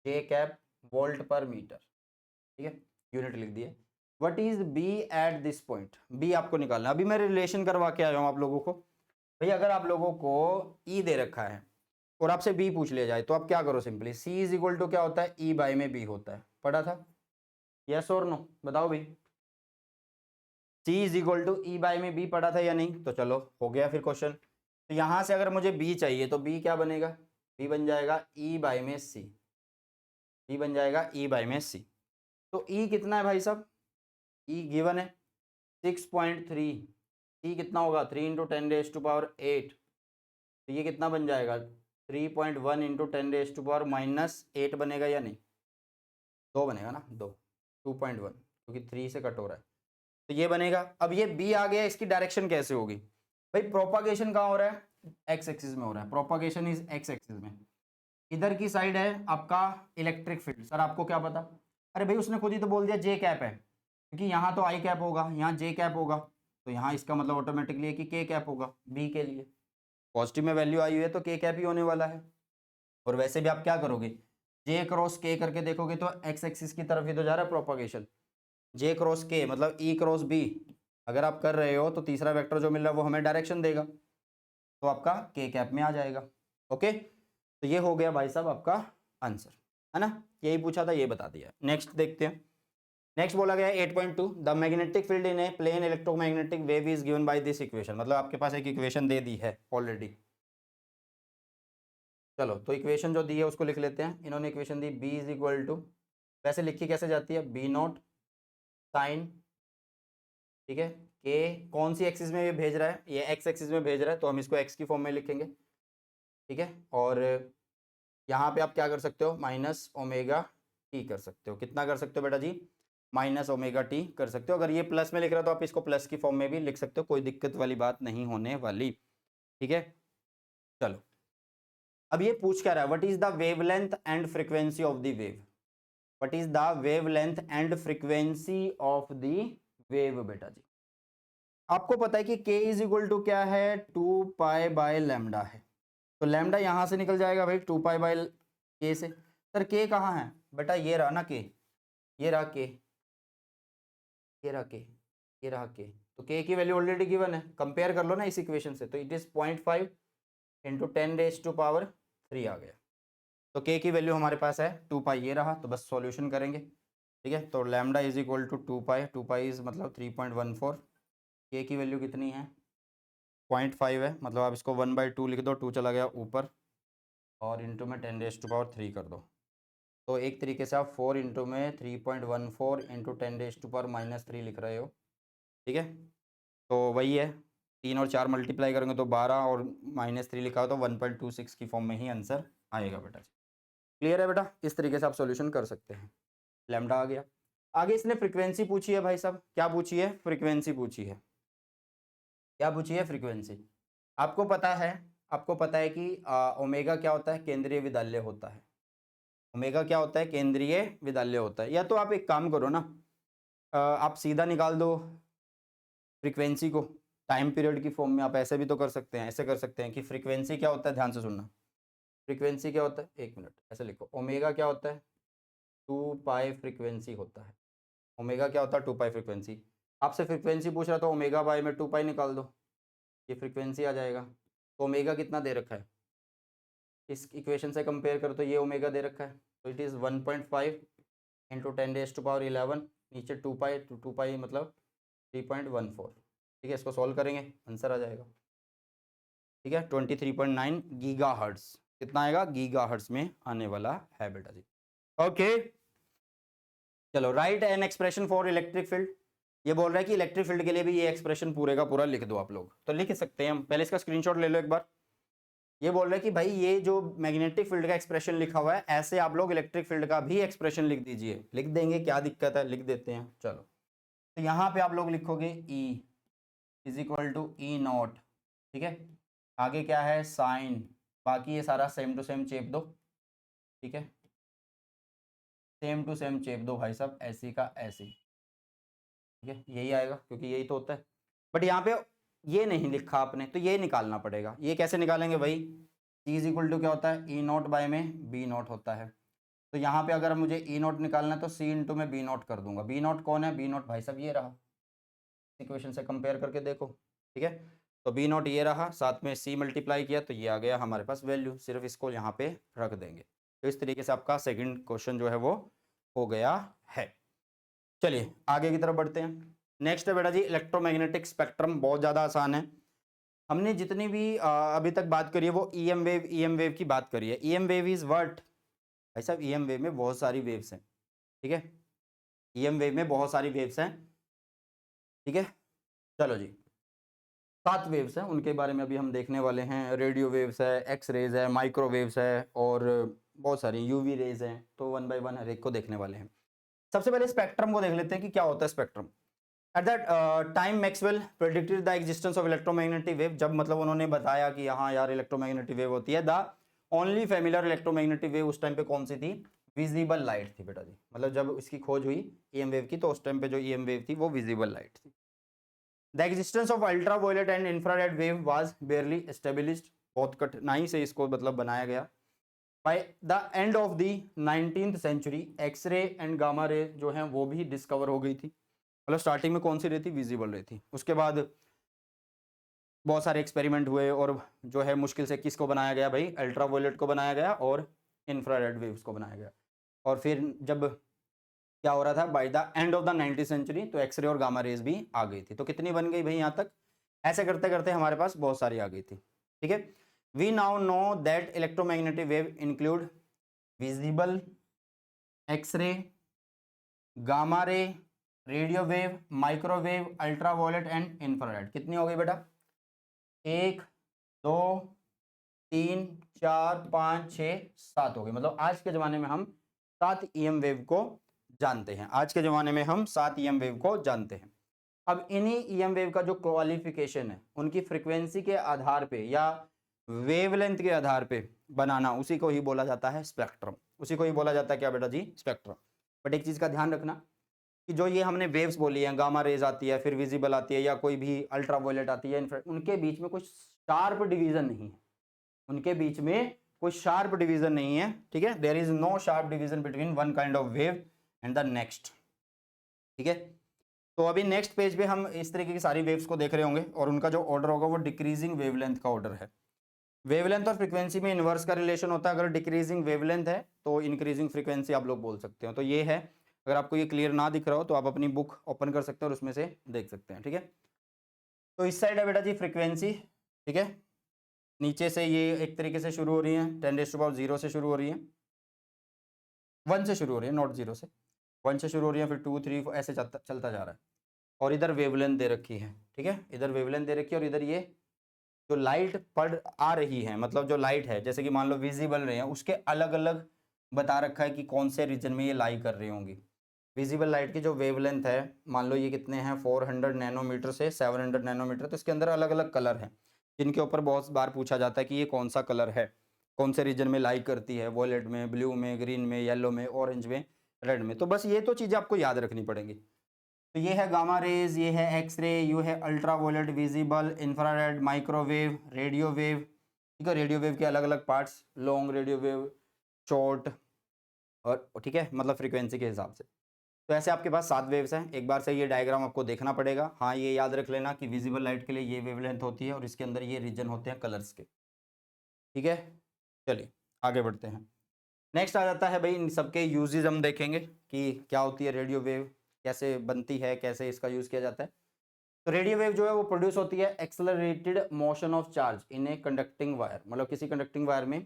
[SPEAKER 1] J cap volt per meter, ठीक है, यूनिट लिख दिए। What is B at this point, B आपको निकालना। अभी मैं रिलेशन करवा के आया हूँ आप लोगों को। भाई अगर आप लोगों को ई दे रखा है और आपसे बी पूछ लिया जाए तो आप क्या करो, simply C is equal to क्या होता है, ई बाई में बी होता है। पढ़ा था, यस और नो, बताओ भाई। C is equal to E by में बी पढ़ा था या नहीं, तो चलो हो गया फिर क्वेश्चन। तो यहां से अगर मुझे बी चाहिए तो बी क्या बनेगा, बी बन जाएगा ई बाई में सी, बी बन जाएगा ई बाई में सी। तो ई कितना है भाई साहब, ई गिवन है 6.3, ई कितना होगा 3 × 10⁻⁸। तो ये कितना बन जाएगा 3.1 × 10⁻⁻8 बनेगा या नहीं, 2 बनेगा ना, 2, 2.1 क्योंकि 3 से कट हो रहा है, तो ये बनेगा। अब ये बी आ गया, इसकी डायरेक्शन कैसे होगी भाई, प्रोपागेशन कहाँ हो रहा है, एक्स एक्सिस में हो रहा है, प्रोपागेशन इज एक्स एक्सिस में। इधर की साइड है आपका इलेक्ट्रिक फील्ड, सर आपको क्या पता, अरे भाई उसने खुद ही तो बोल दिया जे कैप है, क्योंकि यहाँ तो आई कैप होगा, यहाँ जे कैप होगा, तो यहाँ इसका मतलब ऑटोमेटिकली है कि के कैप होगा बी के लिए। पॉजिटिव में वैल्यू आई हुई है तो के कैप ही होने वाला है। और वैसे भी आप क्या करोगे, जे क्रॉस के करके देखोगे तो एक्स एक्सिस की तरफ ही तो जा रहा है प्रोपागेशन। जे क्रॉस के मतलब ई क्रॉस बी अगर आप कर रहे हो तो तीसरा वेक्टर जो मिल रहा है वो हमें डायरेक्शन देगा, तो आपका के कैप में आ जाएगा। ओके, तो ये हो गया भाई साहब आपका आंसर, है ना, यही पूछा था, ये बता दिया। नेक्स्ट देखते हैं। नेक्स्ट बोला गया 8.2, the magnetic field in a plane electromagnetic wave is given by this equation. मतलब आपके पास एक इक्वेशन दे दी है ऑलरेडी। चलो तो इक्वेशन जो दी है उसको लिख लेते हैं। इन्होंने इक्वेशन दी बी इज इक्वल टू, वैसे लिखी कैसे जाती है, बी नॉट साइन, ठीक है, के कौन सी एक्सिस में ये भेज रहा है, ये एक्स एक्सिस में भेज रहा है तो हम इसको एक्स की फॉर्म में लिखेंगे, ठीक है। और यहाँ पे आप क्या कर सकते हो, माइनस ओमेगा टी कर सकते हो। कितना कर सकते हो बेटा जी, माइनस ओमेगा टी कर सकते हो। अगर ये प्लस में लिख रहा है तो आप इसको प्लस की फॉर्म में भी लिख सकते हो, कोई दिक्कत वाली बात नहीं होने वाली, ठीक है। चलो अब ये पूछ क्या रहा है, what is the wavelength and frequency of the wave, what is the wavelength and frequency of the wave. बेटा जी आपको पता है कि k इज इक्वल टू क्या है, 2π/λ है, तो लैम्डा यहां से निकल जाएगा भाई 2π/k से। सर k कहाँ है बेटा, ये रहा ना k, ये रहा k, ये रहा k, ये रहा k, तो k की वैल्यू ऑलरेडी गिवन है, कंपेयर कर लो ना इस इक्वेशन से, तो इट इज 0.5 × 10⁻³ आ गया। तो k की वैल्यू हमारे पास है 2π, ये रहा, तो बस सॉल्यूशन करेंगे, ठीक है। तो lambda is equal to 2π, 2π is मतलब 3.14, k की वैल्यू कितनी है 0.5 है, मतलब आप इसको 1/2 लिख दो, 2 चला गया ऊपर, और इंटू में 10⁻³ कर दो। तो एक तरीके से आप 4 इंटू में 3.14 इंटू 10⁻³ लिख रहे हो, ठीक है। तो वही है, 3 और 4 मल्टीप्लाई करेंगे तो 12 और -3 लिखा हो तो 1.26 की फॉर्म में ही आंसर आएगा बेटा। क्लियर है बेटा, इस तरीके से आप सॉल्यूशन कर सकते हैं। लैम्डा आ गया। आगे इसने फ्रीक्वेंसी पूछी है भाई साहब, क्या पूछी है, फ्रीक्वेंसी पूछी है। क्या पूछी है, फ्रीक्वेंसी। आपको पता है, आपको पता है कि ओमेगा क्या होता है, केंद्रीय विद्यालय होता है। ओमेगा क्या होता है, केंद्रीय विद्यालय होता है। या तो आप एक काम करो ना, आप सीधा निकाल दो फ्रीक्वेंसी को टाइम पीरियड की फॉर्म में, आप ऐसे भी तो कर सकते हैं, ऐसे कर सकते हैं कि फ्रीक्वेंसी क्या होता है, ध्यान से सुनना, फ्रीक्वेंसी क्या होता है, एक मिनट ऐसे लिखो, ओमेगा क्या होता है 2π फ्रीक्वेंसी होता है। ओमेगा क्या होता है 2π फ्रीक्वेंसी। आपसे फ्रीक्वेंसी पूछ रहा तो ओमेगा बाय में 2π निकाल दो, ये फ्रीक्वेंसी आ जाएगा। तो ओमेगा कितना दे रखा है, इस इक्वेशन से कंपेयर करो तो ये ओमेगा दे रखा है, तो इट इज़ 1.5 इंटू 10⁻11, नीचे 2π, 2π मतलब 3.14, ठीक है। इसको सॉल्व करेंगे आंसर आ जाएगा, ठीक है, 23.9 गीगाहर्ट्ज़। कितना आएगा, गीगाहर्ट्ज़ में आने वाला है बेटा जी। ओके चलो, right an expression for electric field. ये बोल रहा है कि इलेक्ट्रिक फील्ड के लिए भी ये एक्सप्रेशन पूरे का पूरा लिख दो आप लोग, तो लिख सकते हैं हम। पहले इसका स्क्रीनशॉट ले लो एक बार। ये बोल रहा है कि भाई ये जो मैग्नेटिक फील्ड का एक्सप्रेशन लिखा हुआ है, ऐसे आप लोग इलेक्ट्रिक फील्ड का भी एक्सप्रेशन लिख दीजिए। लिख देंगे, क्या दिक्कत है, लिख देते हैं। चलो तो यहाँ पे आप लोग लिखोगे E is equal to E naught, ठीक है। आगे क्या है साइन, बाकी ये सारा सेम टू सेम चेप दो, ठीक है। सेम टू सेम चेप दो भाई साहब, ऐसी का ऐसी, ठीक है, यही आएगा क्योंकि यही तो होता है। बट यहाँ पे ये नहीं लिखा आपने, तो ये निकालना पड़ेगा। ये कैसे निकालेंगे भाई, C इज इक्वल टू क्या होता है, ई नॉट बाय में बी नॉट होता है। तो यहाँ पे अगर मुझे ई नॉट निकालना है तो C इंटू में बी नॉट कर दूंगा। बी नॉट कौन है, बी नॉट भाई साहब ये रहा, इक्वेशन से कंपेयर करके देखो, ठीक है। तो बी नॉट ये रहा, साथ में C मल्टीप्लाई किया तो ये आ गया हमारे पास वैल्यू, सिर्फ इसको यहाँ पे रख देंगे। तो इस तरीके से आपका सेकंड क्वेश्चन जो है वो हो गया है। चलिए आगे की तरफ बढ़ते हैं। नेक्स्ट है बेटा जी इलेक्ट्रोमैग्नेटिक स्पेक्ट्रम, बहुत ज़्यादा आसान है। हमने जितनी भी अभी तक बात करी है वो ईएम वेव की बात करी है। ईएम वेव इज व्हाट भाई साहब, ईएम वेव में बहुत सारी वेव्स हैं, ठीक है, ईएम वेव में बहुत सारी वेव्स हैं, ठीक है। चलो जी 7 वेव्स हैं, उनके बारे में अभी हम देखने वाले हैं। रेडियो वेव्स है, एक्स रेज है, माइक्रोवेव्स है और बहुत सारी यूवी रेज हैं। तो वन बाय वन हर एक को देखने वाले हैं। सबसे पहले स्पेक्ट्रम को देख लेते हैं कि क्या होता है spectrum. At that time Maxwell predicted the existence of electromagnetic wave, जब मतलब उन्होंने बताया कि हाँ यार इलेक्ट्रोमैग्नेटिक वेव होती है। The only familiar electromagnetic wave उस टाइम पे कौन सी थी, विजिबल लाइट थी बेटा जी। मतलब जब इसकी खोज हुई ईएम वेव की तो उस टाइम पे जो ईएम वेव थी वो विजिबल लाइट थी। The existence of ultraviolet and infrared wave was barely established, बहुत कठिनाई से इसको मतलब बनाया गया। By the end of the 19th century X ray and gamma ray जो है वो भी डिस्कवर हो गई थी। मतलब स्टार्टिंग में कौन सी रहती, विजिबल रहती, उसके बाद बहुत सारे एक्सपेरिमेंट हुए और जो है मुश्किल से किसको बनाया गया भाई, अल्ट्रावायलेट को बनाया गया और इंफ्रारेड वेव्स को बनाया गया। और फिर जब क्या हो रहा था, by the end of the 19th century तो एक्सरे और गामा रेज भी आ गई थी। तो कितनी बन गई भाई यहाँ तक, ऐसे करते करते हमारे पास बहुत सारी आ गई थी, ठीक है। We now know that electromagnetic wave include visible, X ray, gamma ray, radio wave, microwave, ultraviolet and infrared. कितनी हो गई बेटा, 1 2 3 4 5 6 7 हो गई। मतलब आज के ज़माने में हम 7 ईएम वेव को जानते हैं। आज के ज़माने में हम 7 ईएम वेव को जानते हैं। अब इन्हीं ईएम वेव का जो क्वालिफिकेशन है उनकी फ्रीक्वेंसी के आधार पे या वेवलेंथ के आधार पे बनाना, उसी को ही बोला जाता है स्पेक्ट्रम। उसी को ही बोला जाता है क्या बेटा जी, स्पेक्ट्रम। बट एक चीज़ का ध्यान रखना कि जो ये हमने वेव्स बोली हैं, गामा रेज आती है, फिर विजिबल आती है या कोई भी अल्ट्रावायलेट आती है, उनके बीच में कुछ शार्प डिवीजन नहीं है। उनके बीच में कोई शार्प डिवीजन नहीं है, ठीक है। There is no sharp division between one kind of wave and the next, ठीक है। तो अभी नेक्स्ट पेज पे हम इस तरीके की सारी वेव्स को देख रहे होंगे और उनका जो ऑर्डर होगा वो डिक्रीजिंग वेवलेंथ का ऑर्डर है। वेवलेंथ और फ्रीक्वेंसी में इन्वर्स का रिलेशन होता है। अगर डिक्रीजिंग वेवलेंथ है तो इंक्रीजिंग फ्रीक्वेंसी आप लोग बोल सकते हो। तो ये है, अगर आपको ये क्लियर ना दिख रहा हो तो आप अपनी बुक ओपन कर सकते हैं और उसमें से देख सकते हैं, ठीक है। तो इस साइड है बेटा जी फ्रीक्वेंसी, ठीक है। नीचे से ये एक तरीके से शुरू हो रही है, 10⁻0 से शुरू हो रही है, 1 से शुरू हो रही है, नॉट 0 से, 1 से शुरू हो रही है, फिर 2 3 4 ऐसे चलता जा रहा है। और इधर वेवलेंथ दे रखी है, ठीक है, इधर वेवलेंथ दे रखी है। और इधर ये जो लाइट पड़ आ रही है, मतलब जो लाइट है जैसे कि मान लो विजिबल रहे हैं, उसके अलग अलग बता रखा है कि कौन से रीजन में ये लाई कर रही होंगी। विजिबल लाइट की जो वेवलेंथ है, मान लो ये कितने हैं, 400 नैनोमीटर से 700 नैनोमीटर। तो इसके अंदर अलग अलग कलर हैं जिनके ऊपर बहुत बार पूछा जाता है कि ये कौन सा कलर है, कौन से रीजन में लाई करती है, वॉयलेट में, ब्लू में, ग्रीन में, येलो में, ऑरेंज में, रेड में। तो बस ये तो चीज़ें आपको याद रखनी पड़ेंगी। तो ये है गामा रेज, ये है एक्सरे, ये है ultraviolet, visible, infrared, microwave, radio wave, ठीक है। रेडियो वेव के अलग अलग parts, long radio wave, short, और ठीक है, मतलब फ्रीक्वेंसी के हिसाब से। तो ऐसे आपके पास 7 वेव्स हैं। एक बार से ये डायग्राम आपको देखना पड़ेगा। हाँ ये याद रख लेना कि विजिबल लाइट के लिए ये वेवलेंथ होती है और इसके अंदर ये रीजन होते हैं कलर्स के, ठीक है। चलिए आगे बढ़ते हैं। नेक्स्ट आ जाता है भाई इन सबके यूजेज, हम देखेंगे कि क्या होती है रेडियो वेव, कैसे बनती है, कैसे इसका यूज किया जाता है। तो रेडियो वेव जो है वो प्रोड्यूस होती है accelerated motion of charge in a conducting wire. मतलब किसी कंडक्टिंग वायर में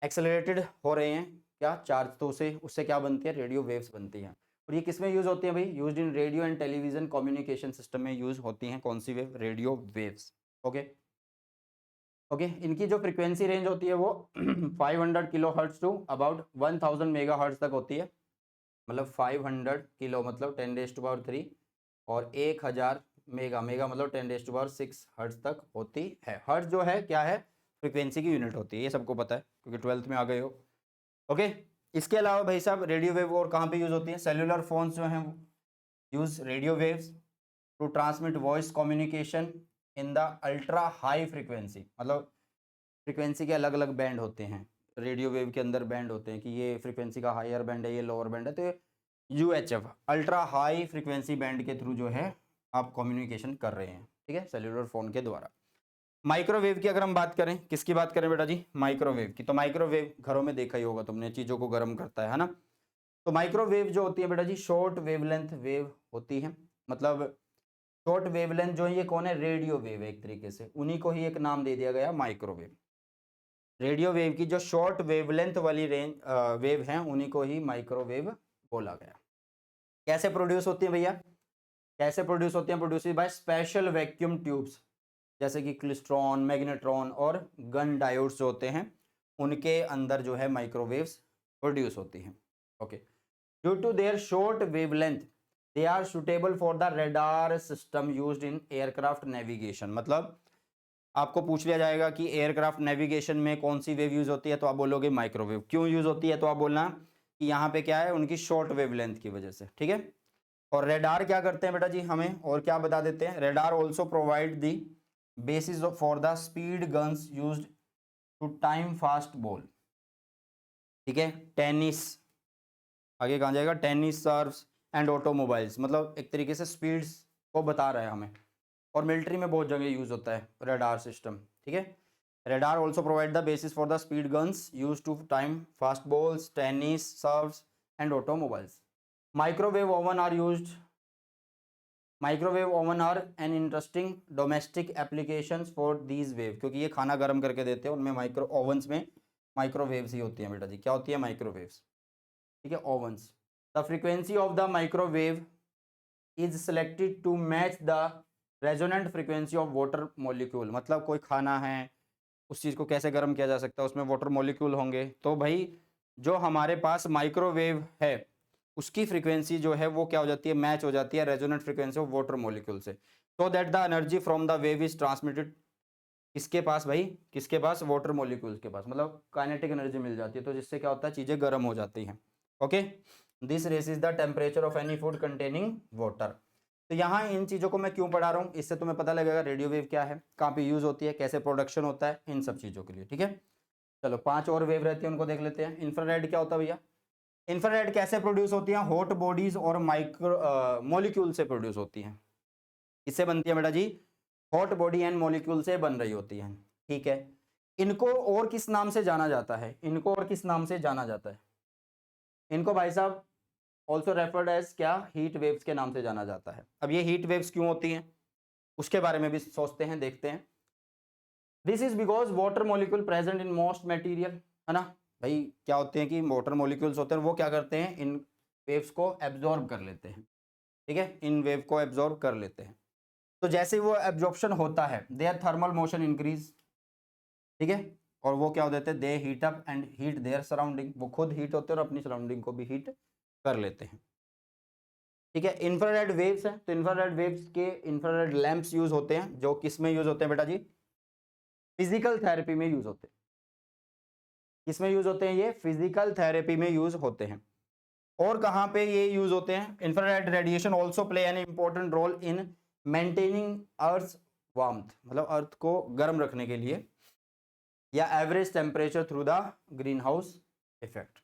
[SPEAKER 1] एक्सेलरेटेड हो रहे हैं क्या चार्ज, तो उससे क्या बनती है, रेडियो वेव्स बनती हैं। और ये किस में यूज होती है भाई, used in radio and television communication system में यूज होती हैं। कौन सी wave, radio waves, okay okay. इनकी जो फ्रीक्वेंसी रेंज होती है वो 500 kilohertz to about 1000 megahertz तक होती है। मतलब 500 किलो मतलब 10⁻³ और 1000 मेगा, मेगा मतलब 10⁻6 हर्ट्ज तक होती है। हर्ट्ज जो है क्या है, फ्रीक्वेंसी की यूनिट होती है, ये सबको पता है क्योंकि 12th में आ गए हो, ओके। इसके अलावा भाई साहब रेडियो वेव और कहाँ पे यूज होती है? सेल्युलर फोन्स जो हैं use radio waves to transmit voice communication in the ultra high frequency. मतलब फ्रीक्वेंसी के अलग अलग बैंड होते हैं, रेडियो वेव के अंदर बैंड होते हैं कि ये फ्रीक्वेंसी का हायर बैंड है, ये लोअर बैंड है। तो UHF ultra high frequency band के थ्रू जो है आप कम्युनिकेशन कर रहे हैं, ठीक है, सेल्युलर फोन के द्वारा। माइक्रोवेव की अगर हम बात करें, किसकी बात करें बेटा जी? माइक्रोवेव की। तो माइक्रोवेव घरों में देखा ही होगा तुमने, चीजों को गर्म करता है ना। तो माइक्रोवेव जो होती है बेटा जी शॉर्ट वेवलेंथ वेव होती है। मतलब शॉर्ट वेवलेंथ जो है ये कौन है? रेडियो वेव है एक तरीके से, उन्हीं को ही एक नाम दे दिया गया माइक्रोवेव। रेडियो वेव की जो शॉर्ट वेवलेंथ वाली रेंज वेव है उन्हीं को ही माइक्रोवेव बोला गया। कैसे प्रोड्यूस होती है भैया? कैसे प्रोड्यूस होती हैं? Produce by special vacuum tubes, जैसे कि क्लिस्ट्रॉन, मैग्नेट्रॉन और गन डायोड्स जो होते हैं उनके अंदर जो है माइक्रोवेव्स प्रोड्यूस होती हैं। Okay, due to their short wavelength they are suitable for the radar system used in aircraft navigation. मतलब आपको पूछ लिया जाएगा कि एयरक्राफ्ट नेविगेशन में कौन सी वेव यूज होती है, तो आप बोलोगे माइक्रोवेव। क्यों यूज होती है? तो आप बोलना कि यहाँ पे क्या है, उनकी शॉर्ट वेवलेंथ की वजह से, ठीक है। और रेडार क्या करते हैं बेटा जी, हमें और क्या बता देते हैं? Radar also provide the basis for the speed guns used to time fast ball, ठीक है। टेनिस, आगे कहाँ जाएगा? Tennis serves and automobiles. मतलब एक तरीके से स्पीड्स को बता रहा है हमें, और मिलिट्री में बहुत जगह यूज होता है रेडार सिस्टम, ठीक है। Radar also provide the basis for the speed guns use to time fast balls, tennis serves and automobiles. Microwave oven are used, microwave oven are an interesting domestic applications for these wave, क्योंकि ये खाना गर्म करके देते हैं, उनमें माइक्रो ओवंस में माइक्रोवेव्स ही होती हैं बेटा जी। क्या होती है? माइक्रोवेव्स, ठीक है, ovens. The frequency of the microwave is selected to match the resonant frequency of water molecule. मतलब कोई खाना है, उस चीज़ को कैसे गर्म किया जा सकता है, उसमें वाटर मॉलिक्यूल होंगे। तो भाई जो हमारे पास माइक्रोवेव है उसकी फ्रीक्वेंसी जो है वो क्या हो जाती है? मैच हो जाती है resonant frequency of water molecule से। So that the energy from the wave is transmitted किसके पास भाई? किसके पास? वाटर मॉलिक्यूल्स के पास। मतलब काइनेटिक एनर्जी मिल जाती है, तो जिससे क्या होता है? चीज़ें गर्म हो जाती हैं। Okay, this raises the temperature of any food containing water. तो यहाँ इन चीज़ों को मैं क्यों पढ़ा रहा हूँ, इससे तुम्हें पता लगेगा रेडियो वेव क्या है, कहाँ पे यूज होती है, कैसे प्रोडक्शन होता है, इन सब चीज़ों के लिए, ठीक है। चलो 5 और वेव रहती है, उनको देख लेते हैं। इंफ्रारेड क्या होता है भैया? इंफ्रारेड कैसे प्रोड्यूस होती हैं? हॉट बॉडीज और माइक्रो मॉलिक्यूल से प्रोड्यूस होती हैं। इससे बनती है बेटा जी, हॉट बॉडी एंड मॉलिक्यूल से बन रही होती हैं, ठीक है। इनको और किस नाम से जाना जाता है? इनको और किस नाम से जाना जाता है? इनको भाई साहब ऑल्सो रेफर्ड एज क्या? हीट वेव्स के नाम से जाना जाता है। अब ये हीट वेव्स क्यों होती हैं उसके बारे में भी सोचते हैं, देखते हैं। This is because water molecule present in most material, है ना भाई। क्या होते हैं कि वाटर मॉलिक्यूल्स होते हैं, वो क्या करते हैं? इन वेव्स को एब्जॉर्ब कर लेते हैं, ठीक है, इन वेव को एब्जॉर्ब कर लेते हैं। तो जैसे वो एब्जॉर्प्शन होता है, देयर थर्मल मोशन इंक्रीज, ठीक है, और वो क्या हो जाते हैं? They heat up and heat their surrounding. वो खुद हीट होते हैं और अपनी सराउंडिंग को भी हीट कर लेते हैं, ठीक है। इंफ्रारेड वेव्स हैं, तो इंफ्रारेड वेव्स के इंफ्रारेड लैंप्स यूज होते हैं, जो किस में यूज होते हैं बेटा जी? फिजिकल थेरेपी में यूज होते हैं। किसमें यूज होते हैं? ये फिजिकल थेरेपी में यूज होते हैं। और कहाँ पे ये यूज होते हैं? Infrared radiation also play an important role in maintaining earth warmth, मतलब अर्थ को गर्म रखने के लिए, या average temperature through the green house effect,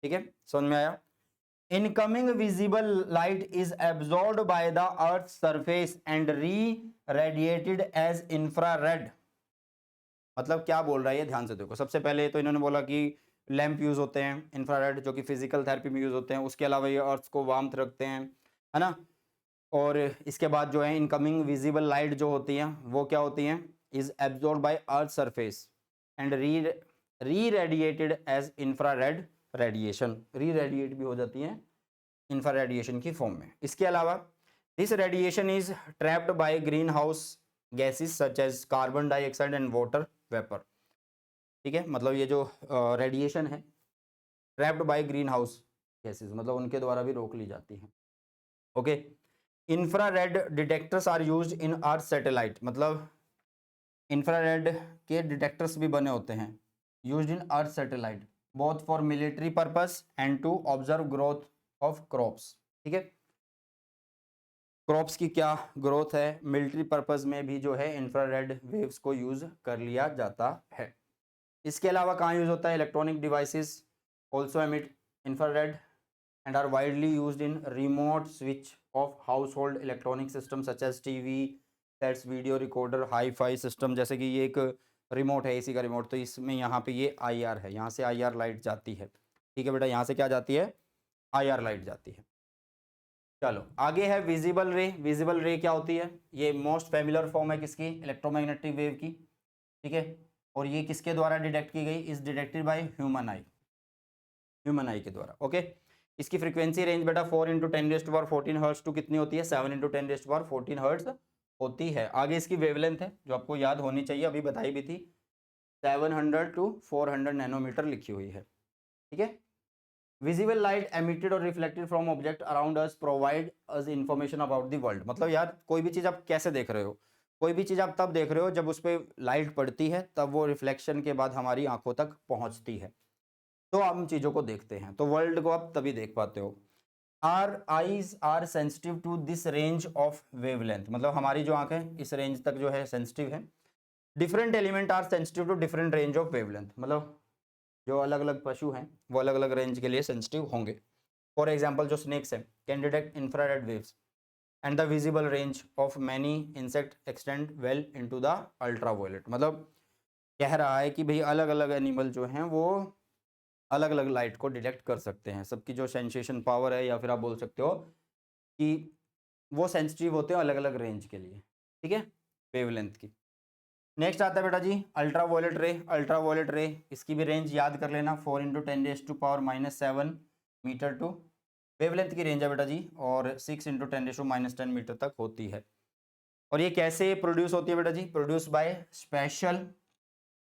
[SPEAKER 1] ठीक है, समझ में आया। Incoming visible light is absorbed by the earth surface and re radiated as infrared. मतलब क्या बोल रहा है ये, ध्यान से देखो। सबसे पहले तो इन्होंने बोला कि लैंप यूज होते हैं इंफ्रारेड, जो कि फिजिकल थेरेपी में यूज होते हैं। उसके अलावा ये अर्थ को वार्मथ रखते हैं, है ना। और इसके बाद जो है इनकमिंग विजिबल लाइट जो होती हैं वो क्या होती हैं? Is absorb by earth surface and re radiated as infrared radiation. री रेडिएट भी हो जाती हैं इंफ्रारेडिएशन की फॉर्म में। इसके अलावा this radiation is trapped by green house gases such as carbon dioxide and water vapour, ठीक है। मतलब ये जो रेडिएशन है trapped by green house gases, मतलब उनके द्वारा भी रोक ली जाती है। Okay, infrared detectors are used in earth satellite. मतलब इंफ्रारेड के डिटेक्टर्स भी बने होते हैं used in earth satellite, both for military purpose and to observe growth of crops. ठीक है, क्रॉप्स की क्या ग्रोथ है, मिलिट्री पर्पस में भी जो है इंफ्रारेड वेव्स को यूज कर लिया जाता है। इसके अलावा कहाँ यूज होता है, electronic devices also emit infrared and are widely used in remote switch of household electronic systems such as TV sets, video recorder, hi-fi system। जैसे कि ये एक रिमोट है, इसी का रिमोट, तो इसमें यहाँ पे ये IR है, यहाँ से IR लाइट जाती है। ठीक है बेटा, यहाँ से क्या जाती है, IR लाइट जाती है। चलो आगे है विजिबल रे। विजिबल रे क्या होती है, ये मोस्ट फेमिलर फॉर्म है किसकी, इलेक्ट्रोमैग्नेटिक वेव की। ठीक है, और ये किसके द्वारा डिटेक्ट की गई, is detected by human I, human आई के द्वारा। ओके, इसकी फ्रीक्वेंसी रेंज बेटा 4 × 10⁻14 हर्ट्ज टू कितनी होती है, 7 × 10⁻14 हर्ट्ज होती है। आगे इसकी वेवलेंथ है जो आपको याद होनी चाहिए, अभी बताई भी थी, 700 to 400 नैनोमीटर लिखी हुई है। ठीक है, विजिबल लाइट एमिटेड और reflected from object around us provide us information about the world. मतलब यार कोई भी चीज़ आप कैसे देख रहे हो, कोई भी चीज़ आप तब देख रहे हो जब उस पर लाइट पड़ती है, तब वो रिफ्लेक्शन के बाद हमारी आंखों तक पहुंचती है, तो हम चीज़ों को देखते हैं, तो वर्ल्ड को आप तभी देख पाते हो। Our eyes are sensitive to this range of wavelength, मतलब हमारी जो आंखें इस रेंज तक जो है सेंसिटिव है। Different element are sensitive to different range of wavelength, मतलब जो अलग अलग पशु हैं वो अलग अलग रेंज के लिए सेंसिटिव होंगे। फॉर एग्जाम्पल जो स्नेक्स हैं can detect infrared waves and the visible range of many insect extend well into the ultraviolet. मतलब कह रहा है कि भाई अलग अलग एनिमल जो हैं वो अलग अलग लाइट को डिटेक्ट कर सकते हैं, सबकी जो सेंसेशन पावर है, या फिर आप बोल सकते हो कि वो सेंसिटिव होते हैं अलग अलग रेंज के लिए। ठीक है, वेवलेंथ की। नेक्स्ट आता है बेटा जी अल्ट्रावायलेट रे। अल्ट्रावायलेट रे, इसकी भी रेंज याद कर लेना, 4 × 10⁻⁻7 मीटर टू, वेवलेंथ की रेंज है बेटा जी, और 6 × 10⁻10 मीटर तक होती है। और ये कैसे प्रोड्यूस होती है बेटा जी, produce by special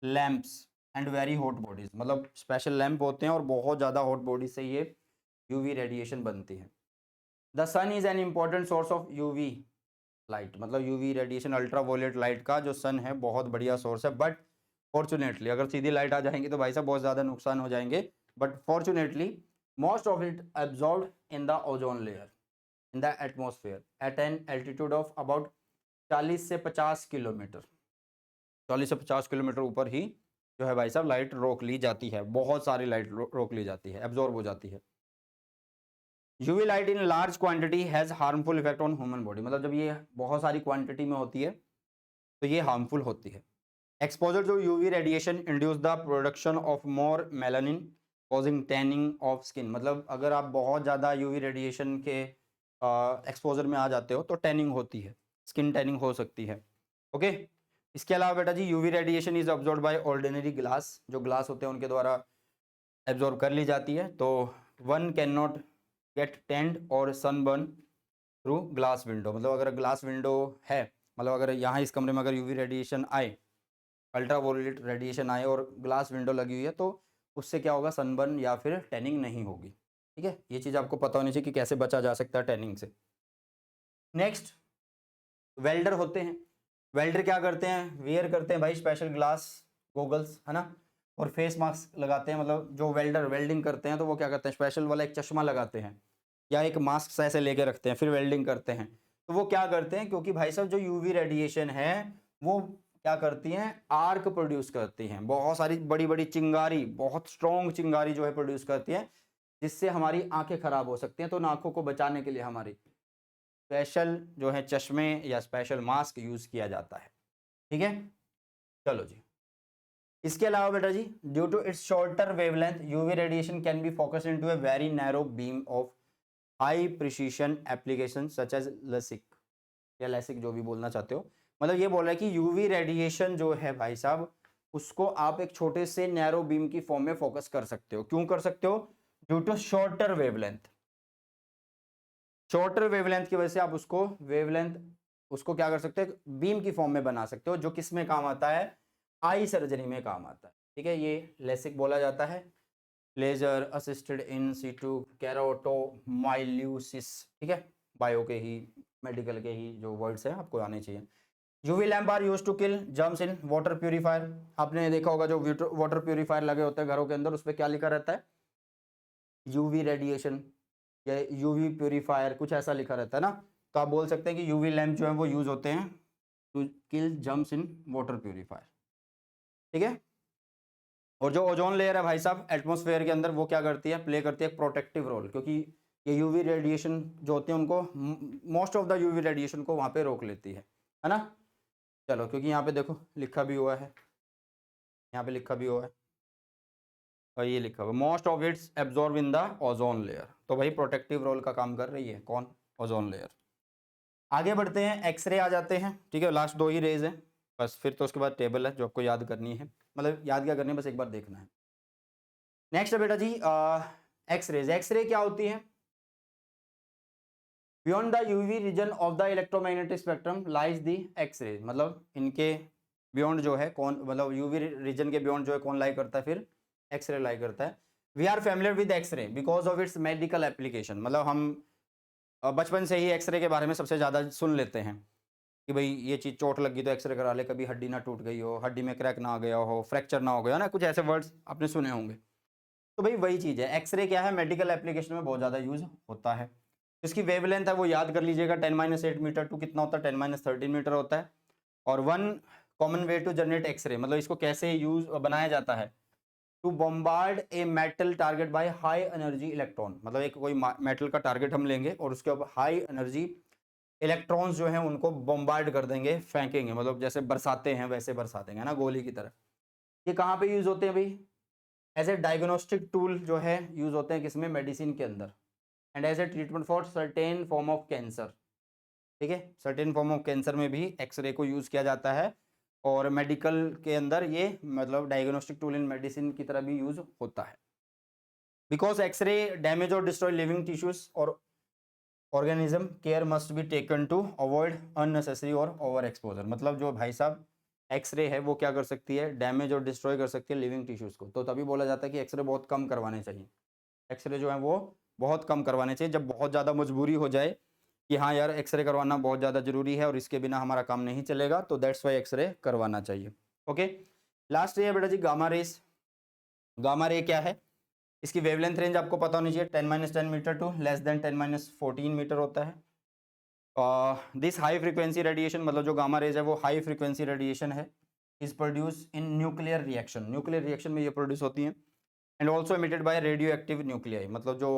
[SPEAKER 1] lamps and very hot bodies. मतलब स्पेशल लैंप होते हैं और बहुत ज़्यादा हॉट बॉडी से ये यूवी रेडिएशन बनती है। The sun is an important source of UV light, मतलब यूवी रेडिएशन अल्ट्रावायलेट लाइट का जो सन है बहुत बढ़िया सोर्स है, बट फॉर्चुनेटली अगर सीधी लाइट आ जाएंगी तो भाई साहब बहुत ज़्यादा नुकसान हो जाएंगे, but fortunately most of it absorbed in the ozone layer in the atmosphere at an altitude of about 40 से 50 किलोमीटर, 40 से 50 किलोमीटर ऊपर ही जो है भाई साहब लाइट रोक ली जाती है, बहुत सारी लाइट रोक ली जाती है, एब्जॉर्ब हो जाती है। UV light in large quantity has harmful effect on human body, मतलब जब ये बहुत सारी क्वांटिटी में होती है तो ये हार्मफुल होती है। Exposure to UV radiation induce the production of more melanin causing tanning of skin, मतलब अगर आप बहुत ज़्यादा यूवी रेडिएशन के एक्सपोजर में आ जाते हो तो टैनिंग होती है, स्किन टैनिंग हो सकती है। ओके, इसके अलावा बेटा जी UV radiation is absorb by ordinary glass, जो ग्लास होते हैं उनके द्वारा एब्जॉर्ब कर ली जाती है, तो one can not gate tend और सनबर्न थ्रू ग्लास विंडो। मतलब अगर ग्लास विंडो है, मतलब अगर यहाँ इस कमरे में अगर यूवी रेडिएशन आए, अल्ट्रावायलेट रेडिएशन आए और ग्लास विंडो लगी हुई है, तो उससे क्या होगा, सनबर्न या फिर टैनिंग नहीं होगी। ठीक है, ये चीज़ आपको पता होनी चाहिए कि कैसे बचा जा सकता है टैनिंग से। नेक्स्ट वेल्डर होते हैं। वेल्डर क्या करते हैं, वेयर करते हैं भाई स्पेशल ग्लास गोगल्स, है ना, और फेस मास्क लगाते हैं। मतलब जो वेल्डर वेल्डिंग करते हैं तो वो क्या करते हैं, स्पेशल वाला एक चश्मा लगाते हैं या एक मास्क ऐसे लेके रखते हैं, फिर वेल्डिंग करते हैं। तो वो क्या करते हैं, क्योंकि भाई साहब जो यूवी रेडिएशन है वो क्या करती हैं, आर्क प्रोड्यूस करती हैं, बहुत सारी बड़ी बड़ी चिंगारी, बहुत स्ट्रॉन्ग चिंगारी जो है प्रोड्यूस करती हैं, जिससे हमारी आंखें खराब हो सकती हैं। तो उन आंखों को बचाने के लिए हमारी स्पेशल जो है चश्मे या स्पेशल मास्क यूज किया जाता है। ठीक है, चलो जी। इसके अलावा बेटा जी due to its shorter wavelength UV radiation can be focused into a very narrow beam of high precision application such as LASIK या लेसिक, जो भी बोलना चाहते हो। मतलब ये बोल रहा है कि यूवी रेडिएशन जो है भाई साहब उसको आप एक छोटे से नैरो बीम की फॉर्म में फोकस कर सकते हो। क्यों कर सकते हो, due to shorter wavelength. Shorter wavelength की वजह से आप उसको वेवलेंथ उसको क्या कर सकते हैं, बीम की फॉर्म में बना सकते हो, जो किस में काम आता है, आई सर्जरी में काम आता है। ठीक है, ये लेसिक बोला जाता है, लेजर असिस्टेड इन सीटू केराटोमाइल्यूसिस। ठीक है, बायो के ही मेडिकल के ही जो वर्ड्स हैं आपको आने चाहिए। UV lamp are use to kill germs in water purifier. आपने देखा होगा जो वाटर प्यूरिफायर लगे होते हैं घरों के अंदर, उस पर क्या लिखा रहता है, यूवी रेडिएशन या यूवी प्यूरिफायर, कुछ ऐसा लिखा रहता है ना। तो आप बोल सकते हैं कि यूवी लैम्प जो है वो यूज होते हैं to kill germs in water purifier, ठीक है। और जो ओजोन लेयर है भाई साहब एटमॉस्फेयर के अंदर, वो क्या करती है, प्ले करती है प्रोटेक्टिव रोल, क्योंकि ये यूवी रेडिएशन जो होते हैं उनको, most of the UV radiation को वहां पे रोक लेती है ना। चलो, क्योंकि यहाँ पे देखो लिखा भी हुआ है, यहाँ पे लिखा भी हुआ है, और ये लिखा हुआ most of its absorb in the ozone layer. तो भाई प्रोटेक्टिव रोल का काम कर रही है कौन, ओजोन लेयर। आगे बढ़ते हैं, एक्सरे आ जाते हैं, ठीक है। लास्ट 2 ही रेज है बस, फिर तो उसके बाद टेबल है जो आपको याद करनी है, मतलब याद क्या करनी है, बस एक बार देखना है। नेक्स्ट है बेटा जी एक्सरेज। एक्सरे क्या होती है, beyond the UV region of the electromagnetic spectrum lies the X ray. मतलब इनके बियॉन्ड जो है कौन, मतलब यूवी रीजन के बियॉन्ड जो है कौन लाई करता है, फिर एक्सरे लाई करता है। We are familiar with X ray because of its medical application. मतलब हम बचपन से ही एक्सरे के बारे में सबसे ज़्यादा सुन लेते हैं कि भाई ये चीज़ चोट लगी तो एक्सरे करा ले, कभी हड्डी ना टूट गई हो, हड्डी में क्रैक ना आ गया हो, फ्रैक्चर ना हो गया ना, कुछ ऐसे वर्ड्स आपने सुने होंगे। तो भाई वही चीज़ है, एक्सरे क्या है, मेडिकल एप्लीकेशन में बहुत ज़्यादा यूज होता है। इसकी वेवलेंथ है वो याद कर लीजिएगा, 10-8 मीटर टू कितना होता है, 10-13 मीटर होता है। और 1 common way to generate X ray, मतलब इसको कैसे यूज बनाया जाता है, to bombard a metal target by high energy electron. मतलब एक कोई मेटल का टारगेट हम लेंगे और उसके ऊपर हाई एनर्जी इलेक्ट्रॉन्स जो हैं उनको बॉम्बार्ड कर देंगे, फेंकेंगे, मतलब जैसे बरसाते हैं वैसे बरसा देंगे ना, गोली की तरह। ये कहाँ पे यूज होते हैं भाई, एज ए डायग्नोस्टिक टूल जो है यूज होते हैं किसमें, मेडिसिन के अंदर, and as a treatment for certain form of cancer, ठीक है। सर्टेन फॉर्म ऑफ कैंसर में भी एक्सरे को यूज किया जाता है, और मेडिकल के अंदर ये मतलब डायग्नोस्टिक टूल इन मेडिसिन की तरह भी यूज होता है। बिकॉज एक्सरे डैमेज और डिस्ट्रॉय लिविंग टिश्यूज और organism, care must be taken to avoid unnecessary और ओवर एक्सपोजर। मतलब जो भाई साहब एक्सरे है वो क्या कर सकती है, डैमेज और डिस्ट्रॉय कर सकती है लिविंग टिश्यूज को। तो तभी बोला जाता है कि एक्सरे बहुत कम करवाने चाहिए, एक्सरे जो है वो बहुत कम करवाने चाहिए, जब बहुत ज़्यादा मजबूरी हो जाए कि हाँ यार एक्सरे करवाना बहुत ज़्यादा जरूरी है और इसके बिना हमारा काम नहीं चलेगा, तो दैट्स वाई एक्सरे करवाना चाहिए। ओके, लास्ट है बेटा जी गामा रेस। गामा रे क्या है, इसकी वेवलेंथ रेंज आपको पता होनी चाहिए, 10-10 meter to less than 10-14 meter होता है। दिस हाई फ्रीक्वेंसी रेडिएशन, मतलब जो गामा रेज है वो हाई फ्रीक्वेंसी रेडिएशन है, is produce in nuclear reaction, nuclear reaction में ये प्रोड्यूस होती हैं, and also emitted by radio active nuclei. मतलब जो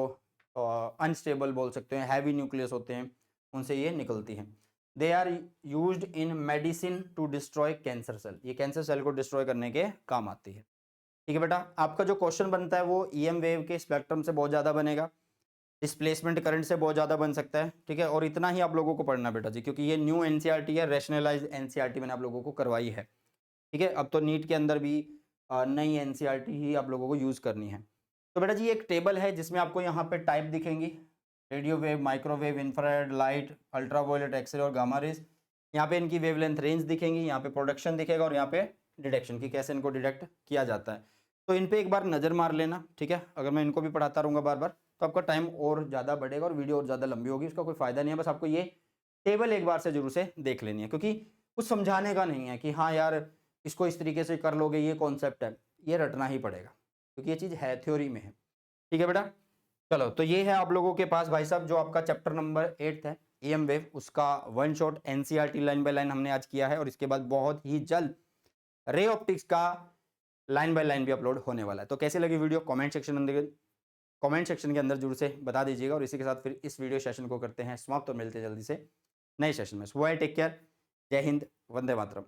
[SPEAKER 1] अनस्टेबल बोल सकते हैं, हैवी न्यूक्लियस होते हैं, उनसे ये निकलती हैं। They are used in medicine to destroy cancer cell, ये कैंसर सेल को डिस्ट्रॉय करने के काम आती है, ठीक है बेटा। आपका जो क्वेश्चन बनता है वो ईएम वेव के स्पेक्ट्रम से बहुत ज़्यादा बनेगा, डिस्प्लेसमेंट करंट से बहुत ज़्यादा बन सकता है, ठीक है। और इतना ही आप लोगों को पढ़ना बेटा जी, क्योंकि ये न्यू एनसीईआरटी है, रैशनलाइज्ड एनसीईआरटी मैंने आप लोगों को करवाई है, ठीक है। अब तो नीट के अंदर भी नई एनसीईआरटी ही आप लोगों को यूज़ करनी है। तो बेटा जी एक टेबल है जिसमें आपको यहाँ पे टाइप दिखेंगी, radio wave, microwave, infrared, light, ultraviolet, X ray और गामा रेज। यहाँ पे इनकी वेवलेंथ रेंज दिखेंगी, यहाँ पे प्रोडक्शन दिखेगा, और यहाँ पे डिटेक्शन की कैसे इनको डिटेक्ट किया जाता है। तो इन पे एक बार नज़र मार लेना, ठीक है। अगर मैं इनको भी पढ़ाता रहूँगा बार बार तो आपका टाइम और ज़्यादा बढ़ेगा और वीडियो और ज़्यादा लंबी होगी, इसका कोई फ़ायदा नहीं है। बस आपको ये टेबल एक बार से जरूर से देख लेनी है, क्योंकि कुछ समझाने का नहीं है कि हाँ यार इसको इस तरीके से कर लोगे, ये कॉन्सेप्ट है, ये रटना ही पड़ेगा, क्योंकि ये चीज़ है थ्योरी में है, ठीक है बेटा। चलो, तो ये है आप लोगों के पास भाई साहब जो आपका चैप्टर नंबर 8 है ईएम वेव, उसका one shot NCERT line by line हमने आज किया है, और इसके बाद बहुत ही जल्द रे ऑप्टिक्स का लाइन बाय लाइन भी अपलोड होने वाला है। तो कैसी लगी वीडियो कमेंट सेक्शन के अंदर जरूर से बता दीजिएगा, और इसी के साथ फिर इस वीडियो सेशन को करते हैं समाप्त और मिलते हैं जल्दी से नए सेशन में। सुबह टेक केयर, जय हिंद, वंदे मातरम।